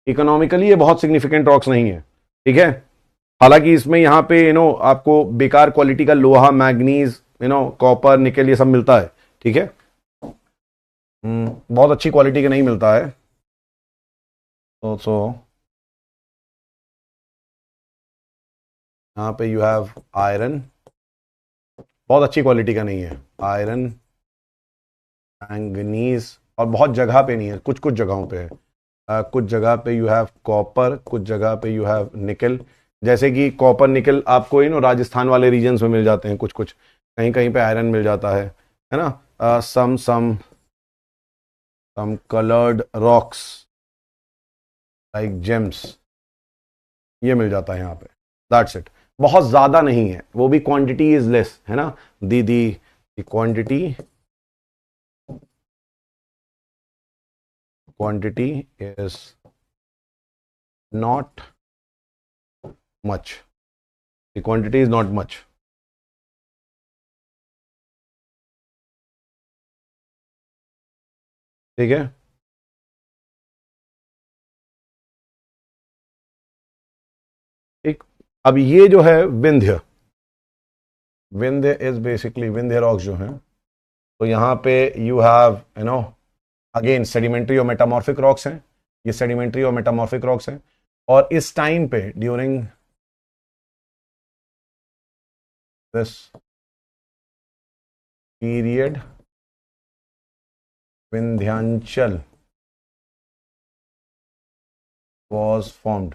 इकोनॉमिकली ये बहुत सिग्निफिकेंट रॉक्स नहीं है, ठीक है। हालांकि इसमें यहां पे आपको बेकार क्वालिटी का लोहा, मैग्नीज, कॉपर, निकल ये सब मिलता है, ठीक है। बहुत अच्छी क्वालिटी का नहीं मिलता है। तो यहाँ पे यू हैव आयरन, बहुत अच्छी क्वालिटी का नहीं है, आयरन, मैंगनीज, और बहुत जगह पे नहीं है, कुछ कुछ जगहों पे है। कुछ जगह पे यू हैव कॉपर, कुछ जगह पे यू हैव निकल। जैसे कि कॉपर निकल आपको राजस्थान वाले रीजन्स में मिल जाते हैं, कुछ कुछ कहीं कहीं पे आयरन मिल जाता है ना। सम कलर्ड रॉक्स लाइक जेम्स, ये मिल जाता है यहाँ पे, दैट्स इट। बहुत ज्यादा नहीं है, वो भी क्वांटिटी इज लेस, है ना। दी quantity is not much, the quantity is not much, ठीक है। एक अब ये जो है Vindhya is basically, Vindhya rocks जो हैं, तो यहां पे यू हैव अगेन सेडिमेंट्री और मेटामॉर्फिक रॉक्स हैं, ये सेडिमेंट्री और मेटामॉर्फिक रॉक्स हैं। और इस टाइम पे during this period Vindhyachal was formed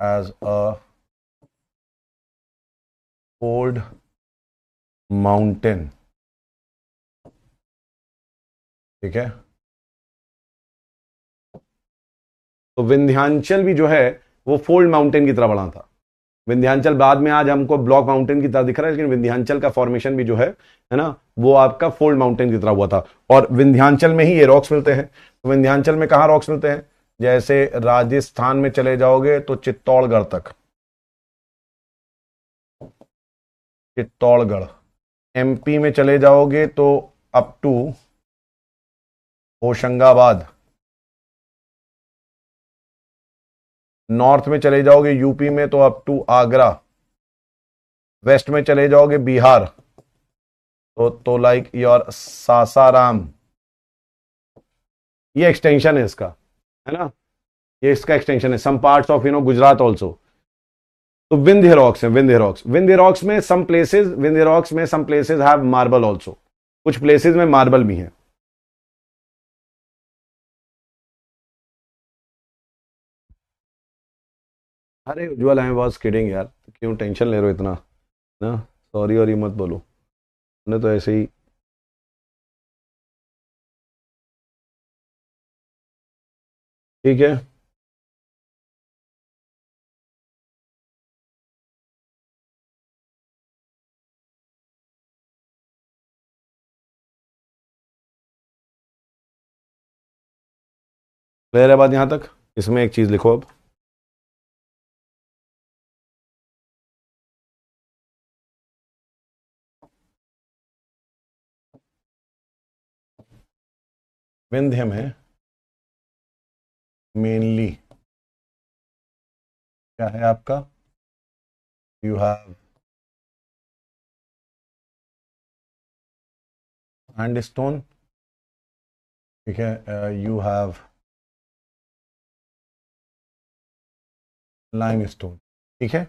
as a fold mountain, ठीक है। तो विंध्यांचल भी जो है वो फोल्ड माउंटेन की तरह बना था। विंध्यांचल बाद में आज हमको ब्लॉक माउंटेन की तरह दिख रहा है, लेकिन विंध्यांचल का फॉर्मेशन भी जो है ना, वो आपका फोल्ड माउंटेन की तरह हुआ था। और विंध्यांचल में ही ये रॉक्स मिलते हैं। तो विंध्यांचल में कहाँ रॉक्स मिलते हैं? जैसे राजस्थान में चले जाओगे तो चित्तौड़गढ़ तक, चित्तौड़गढ़। एमपी में चले जाओगे तो अप टू होशंगाबाद। नॉर्थ में चले जाओगे यूपी में तो अप टू आगरा। वेस्ट में चले जाओगे बिहार तो लाइक योर सासाराम, ये एक्सटेंशन है इसका, है ना, ये इसका एक्सटेंशन है, some parts of Gujarat also. तो विंध्य रॉक्स है, विंध्य रॉक्स में some places have marble also, कुछ प्लेसेस में मार्बल भी है। अरे उज्ज्वल, आई वाज किडिंग यार, क्यों टेंशन ले रहे हो इतना ना, सॉरी और ये मत बोलो, मैंने तो ऐसे ही। ठीक है, क्लियर है बात यहां तक? इसमें एक चीज लिखो अब, विंध्य में मेनली क्या है आपका, यू हैव सैंडस्टोन, ठीक है, यू हैव लाइमस्टोन, ठीक है।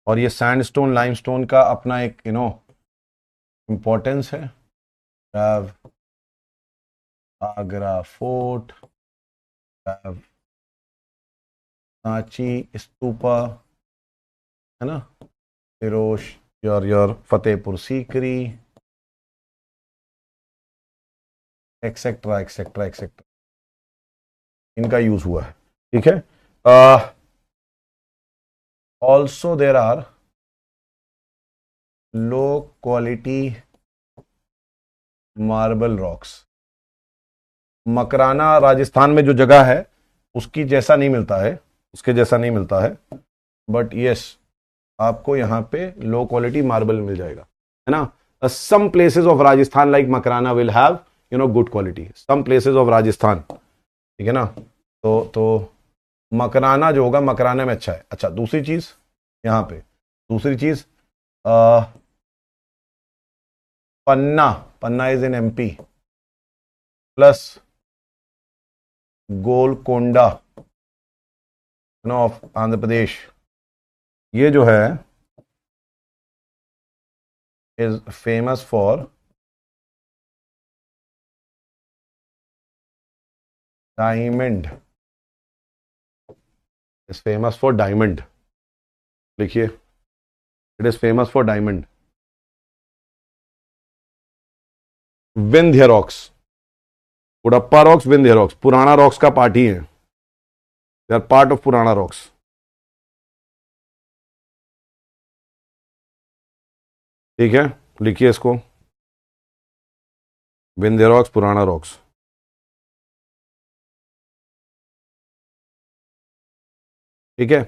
और ये सैंडस्टोन लाइमस्टोन का अपना एक इम्पोर्टेंस है। Have Agra fort, have Sanchi stupa, है ना, Firoz your Fatehpur Sikri, etcetera etcetera etcetera, इनका यूज हुआ है, ठीक है। Also there are low quality marble rocks. Makrana Rajasthan में जो जगह है उसकी जैसा नहीं मिलता है, उसके जैसा नहीं मिलता है, बट यस आपको यहाँ पे लो क्वालिटी मार्बल मिल जाएगा, है ना। Some places of Rajasthan like Makrana will have good quality, some places of Rajasthan, ठीक है ना। तो मकराना जो होगा, मकराना में अच्छा है। अच्छा, दूसरी चीज यहाँ पे, दूसरी चीज Panna, Panna is in MP, plus Golconda of Andhra Pradesh, ये जो है is famous for diamond, is famous for diamond, लिखिए, it is famous for diamond. Vindhya rocks, Cuddapah rocks, Vindhya rocks Purana rocks का पार्ट ही है, they are part of Purana rocks, ठीक है। लिखिए इसको, विंध्य रॉक्स, पुराना रॉक्स, ठीक है।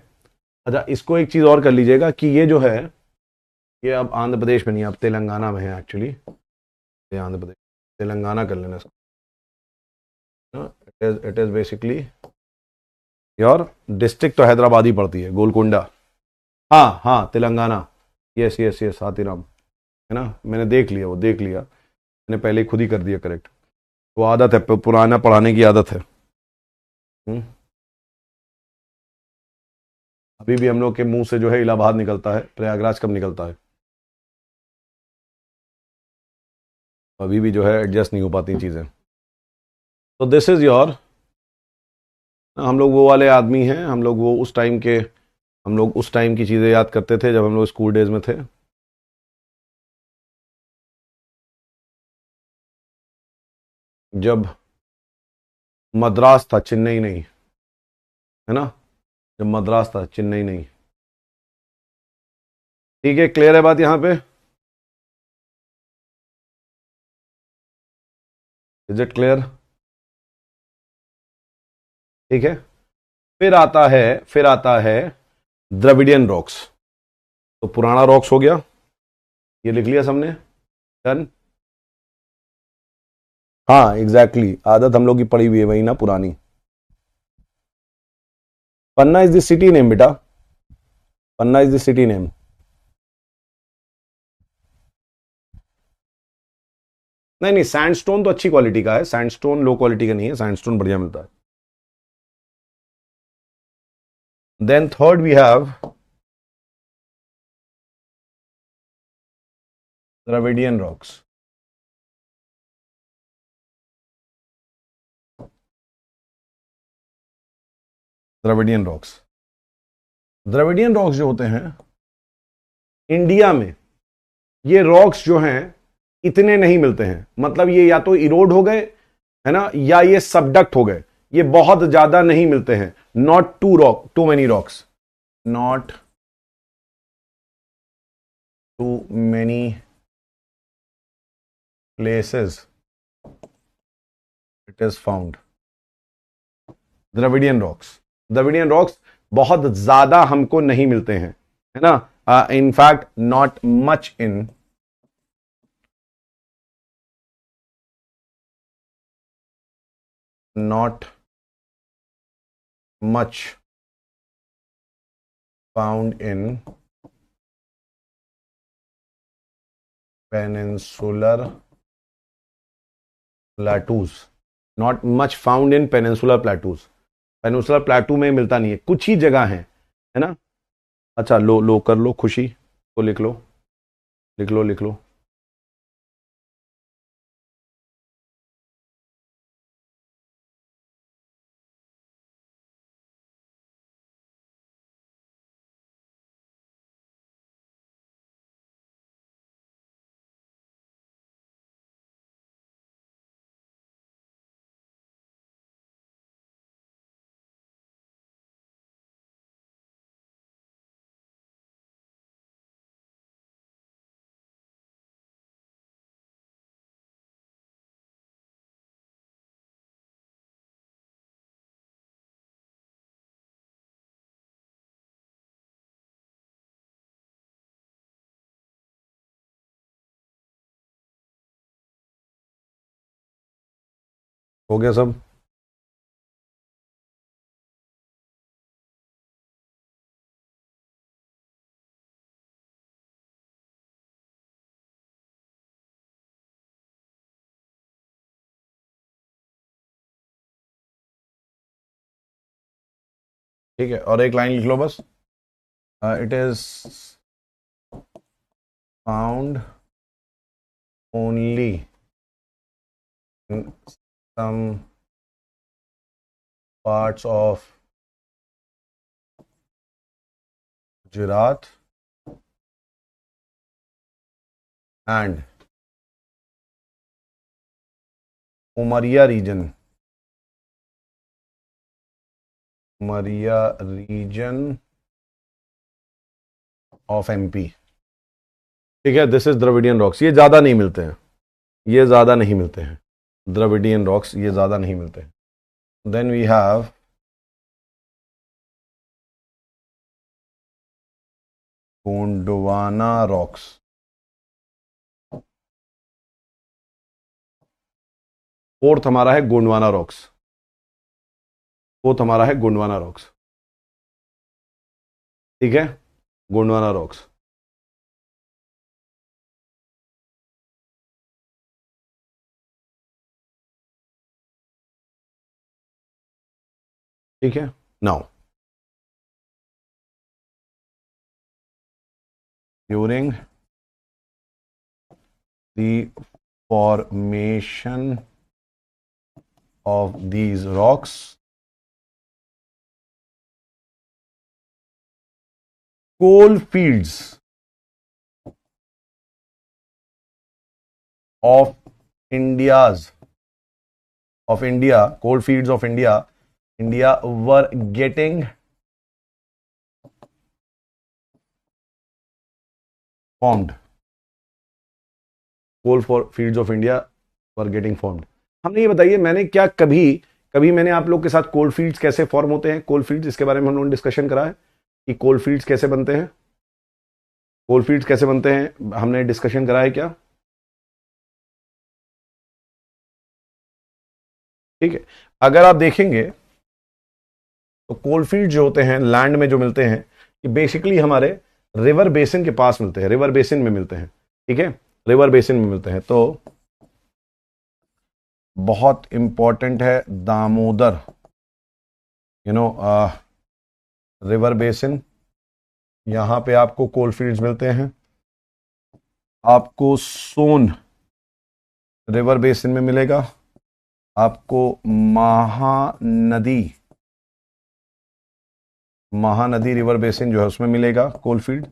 अच्छा, इसको एक चीज और कर लीजिएगा कि ये जो है, ये अब आंध्र प्रदेश में नहीं, अब तेलंगाना में है एक्चुअली, ये आंध्र प्रदेश, तेलंगाना कर लेना इसको, it is basically your district, तो हैदराबाद ही पड़ती है, गोलकोंडा, हाँ हाँ Telangana, yes yes yes, Hathiram, है ना, मैंने देख लिया, वो देख लिया मैंने, पहले ही खुद ही कर दिया करेक्ट, वो आदत है, पुराना पढ़ाने की आदत है। अभी भी हम लोग के मुंह से जो है इलाहाबाद निकलता है, प्रयागराज कब निकलता है, अभी भी जो है एडजस्ट नहीं हो पाती चीज़ें। तो दिस इज़ योर, हम लोग वो वाले आदमी हैं, हम लोग वो उस टाइम के, हम लोग उस टाइम की चीज़ें याद करते थे जब हम लोग स्कूल डेज में थे। जब मद्रास था, चेन्नई नहीं, है ना, जब मद्रास था, चेन्नई नहीं, ठीक है। क्लियर है बात यहाँ पे, इज इट क्लियर? ठीक है। फिर आता है द्रविडियन रॉक्स, तो पुराना रॉक्स हो गया, ये लिख लिया सबने, डन। हाँ एग्जैक्टली exactly, आदत हम लोग की पड़ी हुई है वही ना, पुरानी। पन्ना इज द सिटी नेम बेटा, पन्ना इज द सिटी नेम, नहीं नहीं, सैंडस्टोन तो अच्छी क्वालिटी का है, सैंडस्टोन लो क्वालिटी का नहीं है, सैंडस्टोन बढ़िया मिलता है। Then third we have Dravidian rocks. Dravidian rocks, Dravidian rocks जो होते हैं इंडिया में, ये रॉक्स जो हैं इतने नहीं मिलते हैं, मतलब ये या तो इरोड हो गए है ना, या ये सबडक्ट हो गए, ये बहुत ज्यादा नहीं मिलते हैं। Not too many rocks, not too many places it is found. Dravidian rocks, Dravidian rocks बहुत ज्यादा हमको नहीं मिलते हैं, है ना, in fact not much in not much found in peninsular plateaus, not much found in peninsular plateaus, peninsular प्लेटू में मिलता नहीं है, कुछ ही जगह है ना। अच्छा लो कर लो, खुशी को लिख लो, लिख लो लिख लो। हो गया सब? ठीक है, और एक लाइन लिख लो बस, it is found only in some parts of Gujarat and Umaria region, Umaria region of MP. ठीक है, दिस इज द्रविडियन रॉक्स, ये ज्यादा नहीं मिलते हैं, ये ज्यादा नहीं मिलते हैं, द्रविडियन रॉक्स ये ज्यादा नहीं मिलते हैं। Then we have Gondwana rocks. Fourth हमारा है गोंडवाना रॉक्स, फोर्थ हमारा है गोंडवाना रॉक्स। ठीक है, गोंडवाना रॉक्स। ठीक है, now during the formation of these rocks, coal fields of India, coal fields of India were getting formed. Coal fields of India were getting formed. हमने ये बताइए, मैंने क्या कभी मैंने आप लोग के साथ कोल फील्ड्स कैसे फॉर्म होते हैं, कोल फील्ड्स इसके बारे में हम लोगों ने डिस्कशन करा है कि कोल फील्ड्स कैसे बनते हैं, कोल फील्ड्स कैसे बनते हैं, हमने डिस्कशन करा है क्या? ठीक है, अगर आप देखेंगे तो कोल फील्ड जो होते हैं लैंड में जो मिलते हैं, ये बेसिकली हमारे रिवर बेसिन के पास मिलते हैं, रिवर बेसिन में मिलते हैं। ठीक है, रिवर बेसिन में मिलते हैं। तो बहुत इंपॉर्टेंट है दामोदर, रिवर बेसिन। यहां पे आपको कोल फील्ड्स मिलते हैं। आपको सोन रिवर बेसिन में मिलेगा। आपको महानदी रिवर बेसिन जो है उसमें मिलेगा कोल फील्ड।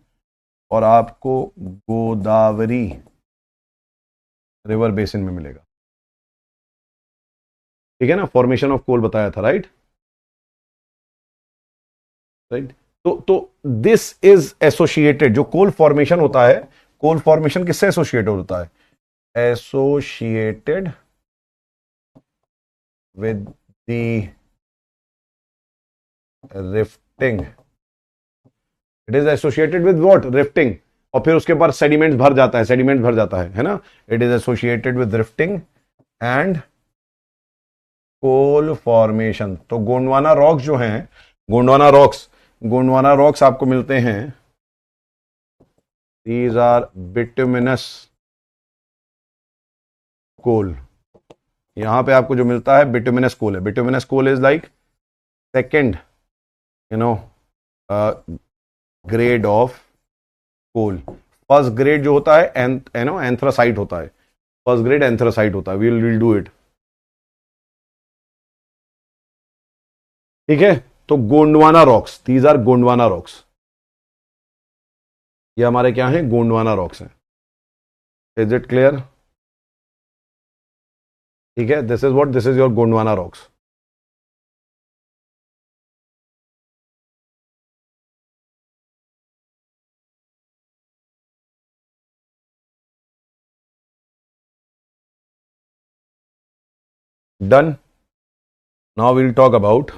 और आपको गोदावरी रिवर बेसिन में मिलेगा। ठीक है ना, फॉर्मेशन ऑफ कोल बताया था, राइट। तो दिस इज एसोसिएटेड, जो कोल फॉर्मेशन होता है, कोल फॉर्मेशन किससे एसोसिएटेड होता है? Associated with the rifting. It is associated with what? Rifting. और फिर उसके बाद सेडिमेंट भर जाता है ना। It is associated with rifting and coal formation. तो गोंडवाना रॉक्स जो हैं, गोंडवाना रॉक्स आपको मिलते हैं। These are bituminous coal. यहां पे आपको जो मिलता है बिटुमिनस कोल है। Bituminous coal is like second grade of coal. First grade जो होता है एंथ्रासाइट होता है। फर्स्ट ग्रेड एंथ्रासाइट होता है। Will do it. ठीक है, तो Gondwana rocks, these are Gondwana rocks. ये हमारे क्या हैं? गोंडवाना रॉक्स हैं। Is it clear? ठीक है, this is your Gondwana rocks. Done. Now we'll talk about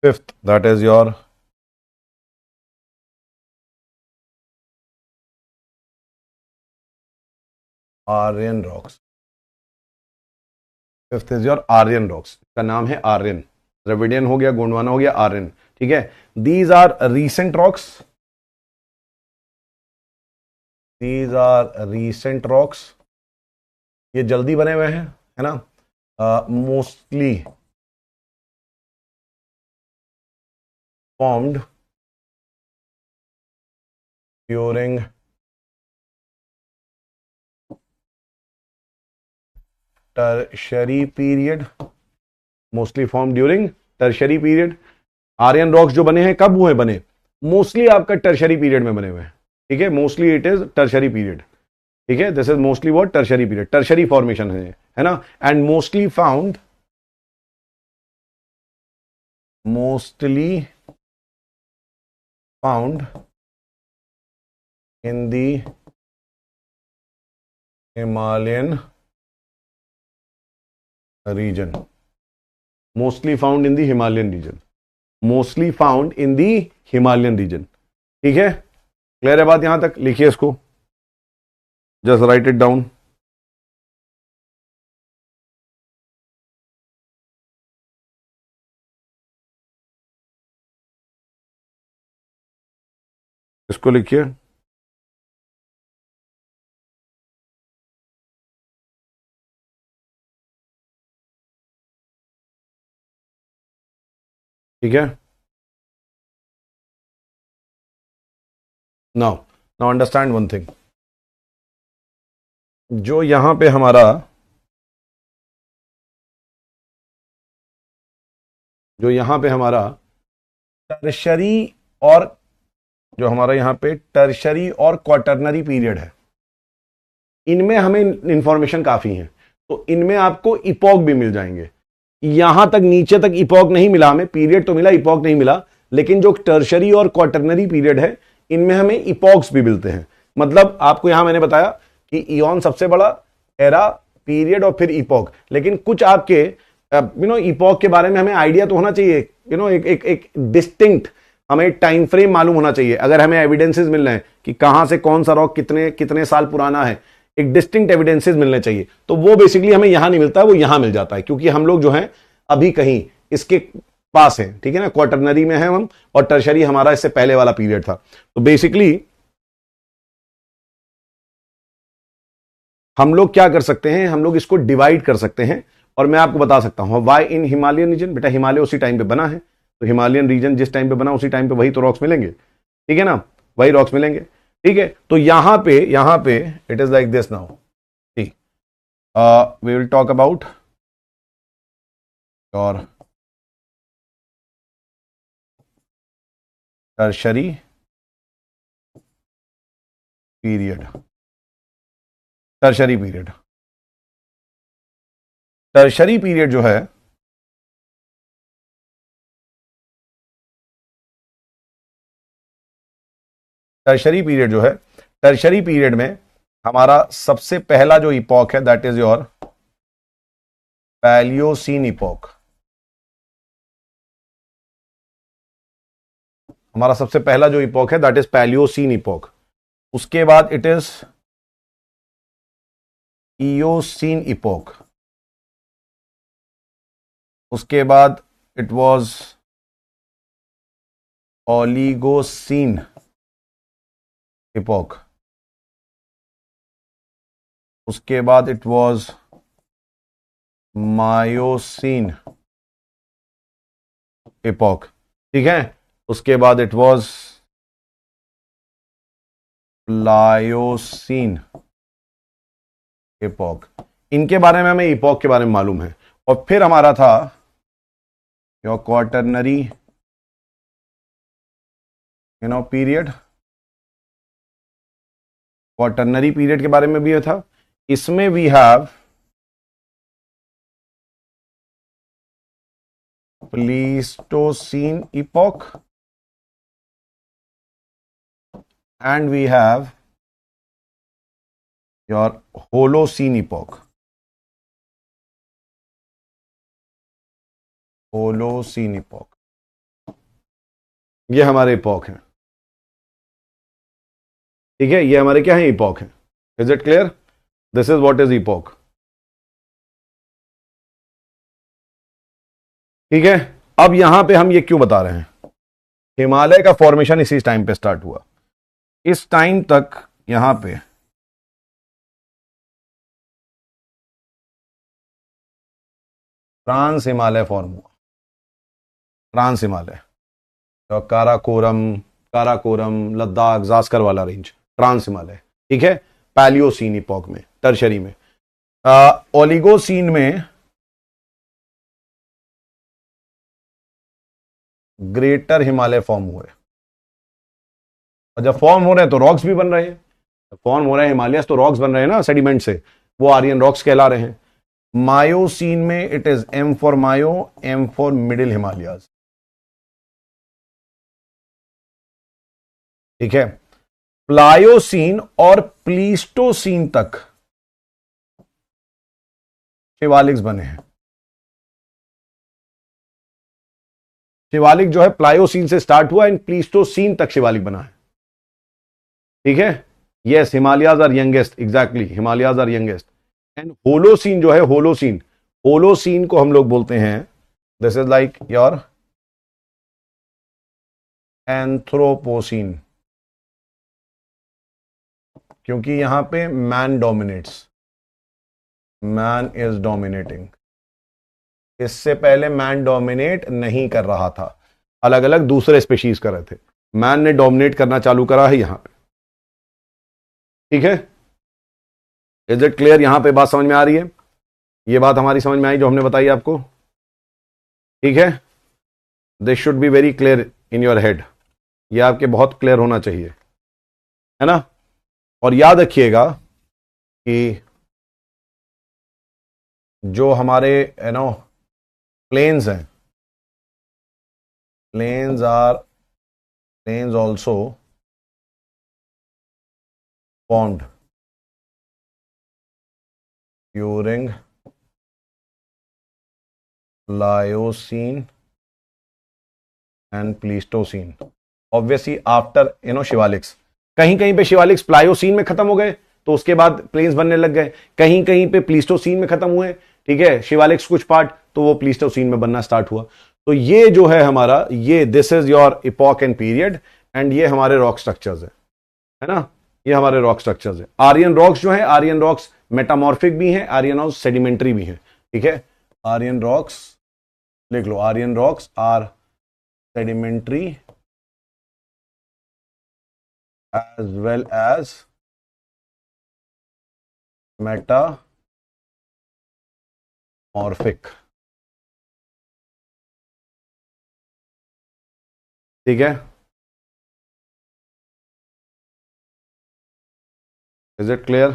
fifth, that is your Aryan rocks. Fifth is your Aryan rocks. इसका नाम है आर्यन। द्रविडियन हो गया, गोंडवाना हो गया, आर्यन। ठीक है, these are recent rocks. These are recent rocks. ये जल्दी बने हुए हैं, है ना। Mostly formed during tertiary period. Mostly form during tertiary period. Aryan rocks जो बने हैं कब हुए बने? मोस्टली आपका टर्शरी पीरियड में बने हुए हैं। ठीक है, mostly it is tertiary period. ठीक है, this is mostly what? Tertiary period, tertiary formation है ना। And mostly found in the Himalayan region. Mostly found in the Himalayan region. Mostly found in the Himalayan region. ठीक है, clear है बात? यहां तक लिखिए इसको, जस्ट राइट इट डाउन। इसको लिखिए। ठीक है, नाउ अंडरस्टैंड वन थिंग। जो यहां पे हमारा टर्शरी और जो हमारा यहां पे टर्शरी और क्वाटरनरी पीरियड है, इनमें हमें इंफॉर्मेशन काफी है। तो इनमें आपको इपॉक भी मिल जाएंगे। यहां तक नीचे तक इपॉक नहीं मिला हमें, पीरियड तो मिला, इपॉक नहीं मिला। लेकिन जो टर्शरी और क्वाटरनरी पीरियड है, इनमें हमें इपॉक्स भी मिलते हैं। मतलब आपको यहां मैंने बताया कि इयॉन सबसे बड़ा एरा, पीरियड और फिर इपॉक। लेकिन कुछ आपके इपॉक के बारे में हमें आइडिया तो होना चाहिए। एक डिस्टिंक्ट हमें टाइम फ्रेम मालूम होना चाहिए। अगर हमें एविडेंसेस मिल रहे हैं कि कहां से कौन सा रॉक कितने साल पुराना है, एक डिस्टिंक्ट एविडेंसेस मिलने चाहिए, तो वो बेसिकली हमें यहां नहीं मिलता है, वो यहां मिल जाता है, क्योंकि हम लोग जो हैं अभी कहीं इसके पास है, ठीक है ना, क्वार्टरनरी में है हम, और टर्शरी हमारा इससे पहले वाला पीरियड था। तो बेसिकली हम लोग क्या कर सकते हैं, हम लोग इसको डिवाइड कर सकते हैं, और मैं आपको बता सकता हूं वाई इन हिमालयन रीजन। बेटा हिमालय उसी टाइम पे बना है, तो हिमालयन रीजन जिस टाइम पे बना उसी टाइम पे वही तो रॉक्स मिलेंगे, ठीक है ना, वही रॉक्स मिलेंगे, ठीक है। तो यहां पे it is like this now, ठीक, वी विल टॉक अबाउट और tertiary period. Tertiary period, tertiary period जो है, टर्शरी पीरियड जो है, टर्शरी पीरियड में हमारा सबसे पहला जो इपॉक है that is your Palaeocene epoch. हमारा सबसे पहला जो इपॉक है दैट इज पैलियोसीन इपॉक। उसके बाद इट इज इयोसीन इपॉक। उसके बाद इट वाज ओलिगोसीन इपॉक। उसके बाद इट वाज मायोसीन इपॉक, ठीक है। उसके बाद इट वाज प्लायोसीन इपॉक। इनके बारे में हमें इपॉक के बारे में मालूम है। और फिर हमारा था your quaternary period. Quaternary period के बारे में भी था। इसमें we have Pleistocene epoch and we have your Holocene epoch. Holocene epoch, ये हमारे इपॉक हैं, ठीक है। ये हमारे क्या है, इपॉक हैं। Is it clear? This is what is epoch, ठीक है। अब यहां पे हम ये क्यों बता रहे हैं, हिमालय का फॉर्मेशन इसी टाइम पे स्टार्ट हुआ। इस टाइम तक यहां पे ट्रांस हिमालय फॉर्म हुआ। ट्रांस हिमालय, तो काराकोरम लद्दाख जास्कर वाला रेंज, ट्रांस हिमालय, ठीक है। पैलियोसीन इपॉक में, टर्शरी में। ओलिगोसीन में ग्रेटर हिमालय फॉर्म हुए, और जब फॉर्म हो रहे हैं तो रॉक्स भी बन रहे हैं। फॉर्म हो रहे हैं हिमालय तो रॉक्स बन रहे हैं ना सेडिमेंट से, वो आर्यन रॉक्स कहला रहे हैं। मायोसीन में it is M for mio, M for middle Himalayas, ठीक है। प्लायोसीन और प्लीस्टोसीन तक शिवालिक्स बने हैं। शिवालिक जो है प्लायोसीन से स्टार्ट हुआ, एंड प्लीस्टोसीन तक शिवालिक बना है, ठीक है। Yes, Himalayas are youngest, exactly, Himalayas are youngest. And Holocene जो है, होलोसीन को हम लोग बोलते हैं, this is like your anthropocene, क्योंकि यहां पे man dominates, man is dominating. इससे पहले मैन डोमिनेट नहीं कर रहा था, अलग अलग दूसरे स्पीशीज कर रहे थे। मैन ने डोमिनेट करना चालू करा है यहां पे, ठीक है। Is it clear? यहां पे बात समझ में आ रही है? ये बात हमारी समझ में आई जो हमने बताई आपको, ठीक है। This should be very clear in your head, ये आपके बहुत क्लियर होना चाहिए, है ना। और याद रखिएगा कि जो हमारे प्लेन्स हैं, plains also formed during Pliocene and Pleistocene, obviously after Shivaliks. कहीं कहीं पे शिवालिक्स प्लायोसीन में खत्म हो गए, तो उसके बाद प्लेन्स बनने लग गए, कहीं कहीं पे प्लीस्टोसीन में खत्म हुए, ठीक है, शिवालिक्स कुछ पार्ट, तो वो प्लीस्टोसीन में बनना स्टार्ट हुआ। तो ये जो है हमारा, ये this is your epoch and period, and ये हमारे रॉक स्ट्रक्चर्स है ना, ये हमारे रॉक स्ट्रक्चर्स है। आर्यन रॉक्स जो है, आर्यन रॉक्स मेटामॉर्फिक भी हैं, आर्यन रॉक्स सेडिमेंट्री भी हैं, ठीक है। आर्यन रॉक्स लिख लो, Aryan rocks are sedimentary as well as metamorphic, ठीक है। Is it clear?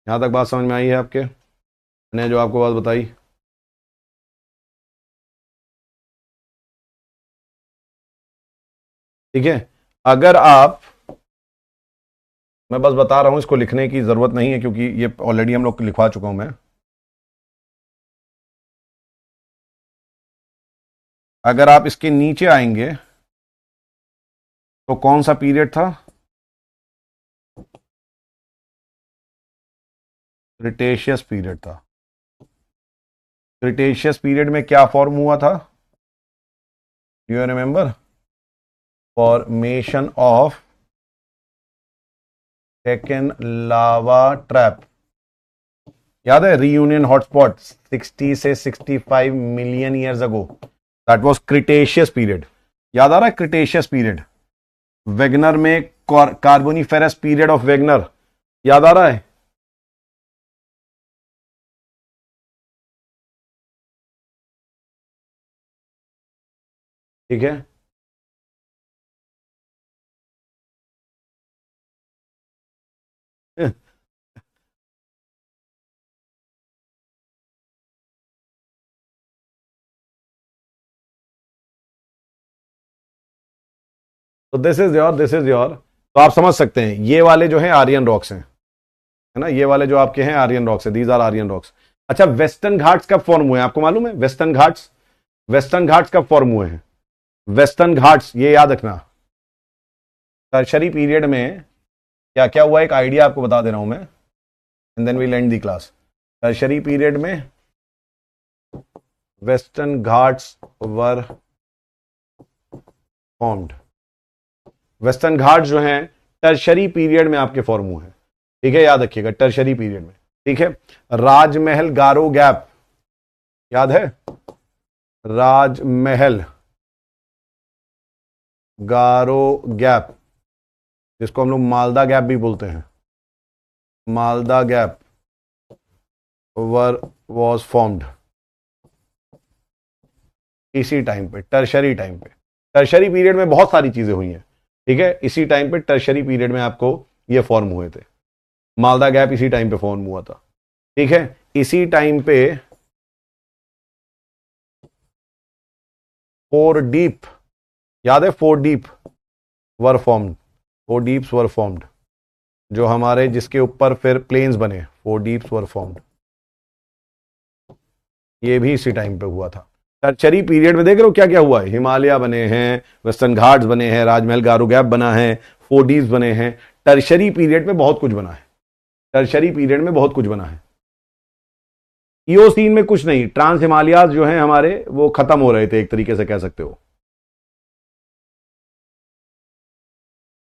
यहां तक बात समझ में आई है आपके? मैंने जो आपको बात बताई, ठीक है। अगर आप, मैं बस बता रहा हूं, इसको लिखने की जरूरत नहीं है क्योंकि ये ऑलरेडी हम लोग लिखवा चुका हूं मैं। अगर आप इसके नीचे आएंगे तो कौन सा पीरियड था? क्रिटेशियस पीरियड था। क्रिटेशियस पीरियड में क्या फॉर्म हुआ था? You remember? Formation of Deccan lava trap, याद है? रीयूनियन हॉटस्पॉट 60 से 65 million years ago, that was Cretaceous period. याद आ रहा है? क्रिटेशियस पीरियड, वेगनर में कार्बोनिफेरस पीरियड ऑफ वेगनर, याद आ रहा है? ठीक है। तो this is your, this is your, तो आप समझ सकते हैं ये वाले जो हैं आर्यन रॉक्स हैं, है ना, ये वाले जो आपके हैं आर्यन रॉक्स है, दीज आर आर्यन रॉक्स। अच्छा, वेस्टर्न घाट्स कब फॉर्म हुए हैं आपको मालूम है? वेस्टर्न घाट्स, वेस्टर्न घाट्स कब फॉर्म हुए हैं? वेस्टर्न घाट्स, ये याद रखना, टर्शरी पीरियड में क्या क्या हुआ, एक आइडिया आपको बता दे रहा हूं मैं, and then we'll end the class. Tertiary period में Western Ghats were formed. Western Ghats जो हैं टर्शरी पीरियड में आपके फॉर्म हुए हैं, ठीक है, याद रखिएगा, टर्शरी पीरियड में, ठीक है। राजमहल गारो गैप, याद है? राजमहल गारो गैप, जिसको हम लोग मालदा गैप भी बोलते हैं, मालदा गैप वॉज फॉर्म्ड इसी टाइम पे, टर्शरी टाइम पे। टर्शरी पीरियड में बहुत सारी चीजें हुई हैं, ठीक है, इसी टाइम पे टर्शरी पीरियड में आपको ये फॉर्म हुए थे। मालदा गैप इसी टाइम पे फॉर्म हुआ था, ठीक है। इसी टाइम पे फोर डीप, याद है? Four deep were formed, four deeps were formed, जो हमारे जिसके ऊपर फिर प्लेन्स बने, फोर डीप्स वर फॉर्म्ड, ये भी इसी टाइम पे हुआ था। टर्शरी पीरियड में देख रहे हो क्या क्या हुआ है? हिमालय बने हैं, वेस्टर्न घाट्स बने हैं, राजमहल गारो गैप बना है, फोर डीप्स बने हैं। टर्शरी पीरियड में बहुत कुछ बना है, टर्शरी पीरियड में बहुत कुछ बना है। इओसीन में कुछ नहीं, ट्रांस हिमालयाज जो हैं हमारे वो खत्म हो रहे थे, एक तरीके से कह सकते हो।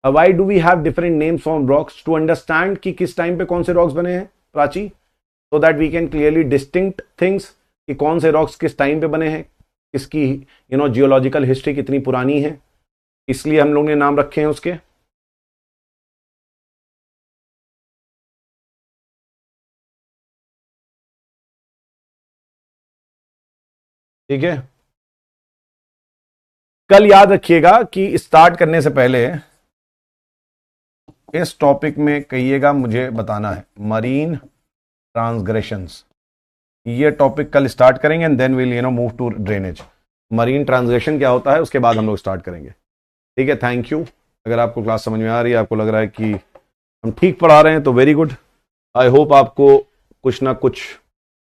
Why do we have different names on rocks? To understand कि किस टाइम पे कौन से रॉक्स बने हैं Prachi, so that we can clearly distinct things कि कौन से रॉक्स किस टाइम पे बने हैं, इसकी जियोलॉजिकल हिस्ट्री कितनी पुरानी है, इसलिए हम लोग ने नाम रखे हैं उसके। ठीक है, कल याद रखिएगा कि स्टार्ट करने से पहले इस टॉपिक में कहिएगा मुझे बताना है, मरीन ट्रांसग्रेशंस, ये टॉपिक कल स्टार्ट करेंगे and then will move to drainage. Marine transgression क्या होता है उसके बाद हम लोग स्टार्ट करेंगे, ठीक है। Thank you. अगर आपको क्लास समझ में आ रही है, आपको लग रहा है कि हम ठीक पढ़ा रहे हैं तो वेरी गुड। आई होप आपको कुछ ना कुछ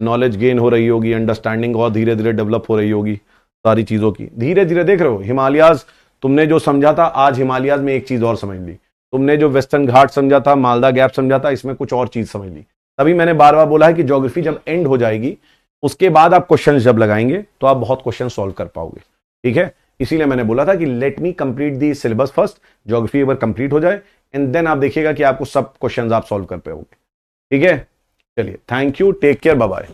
नॉलेज गेन हो रही होगी, अंडरस्टैंडिंग और धीरे धीरे डेवलप हो रही होगी सारी चीज़ों की, धीरे धीरे। देख रहे हो हिमालयाज, तुमने जो समझा था आज हिमालयाज में एक चीज़ और समझ ली, तुमने जो वेस्टर्न घाट समझा था, मालदा गैप समझा था, इसमें कुछ और चीज समझ ली। तभी मैंने बार बार बोला है कि ज्योग्राफी जब एंड हो जाएगी उसके बाद आप क्वेश्चन जब लगाएंगे तो आप बहुत क्वेश्चन सॉल्व कर पाओगे, ठीक है। इसीलिए मैंने बोला था कि let me complete the syllabus first, geography एक बार कंप्लीट हो जाए एंड देन आप देखिएगा कि आपको सब क्वेश्चन आप सॉल्व कर पाओगे, ठीक है। चलिए, thank you, take care, bye bye.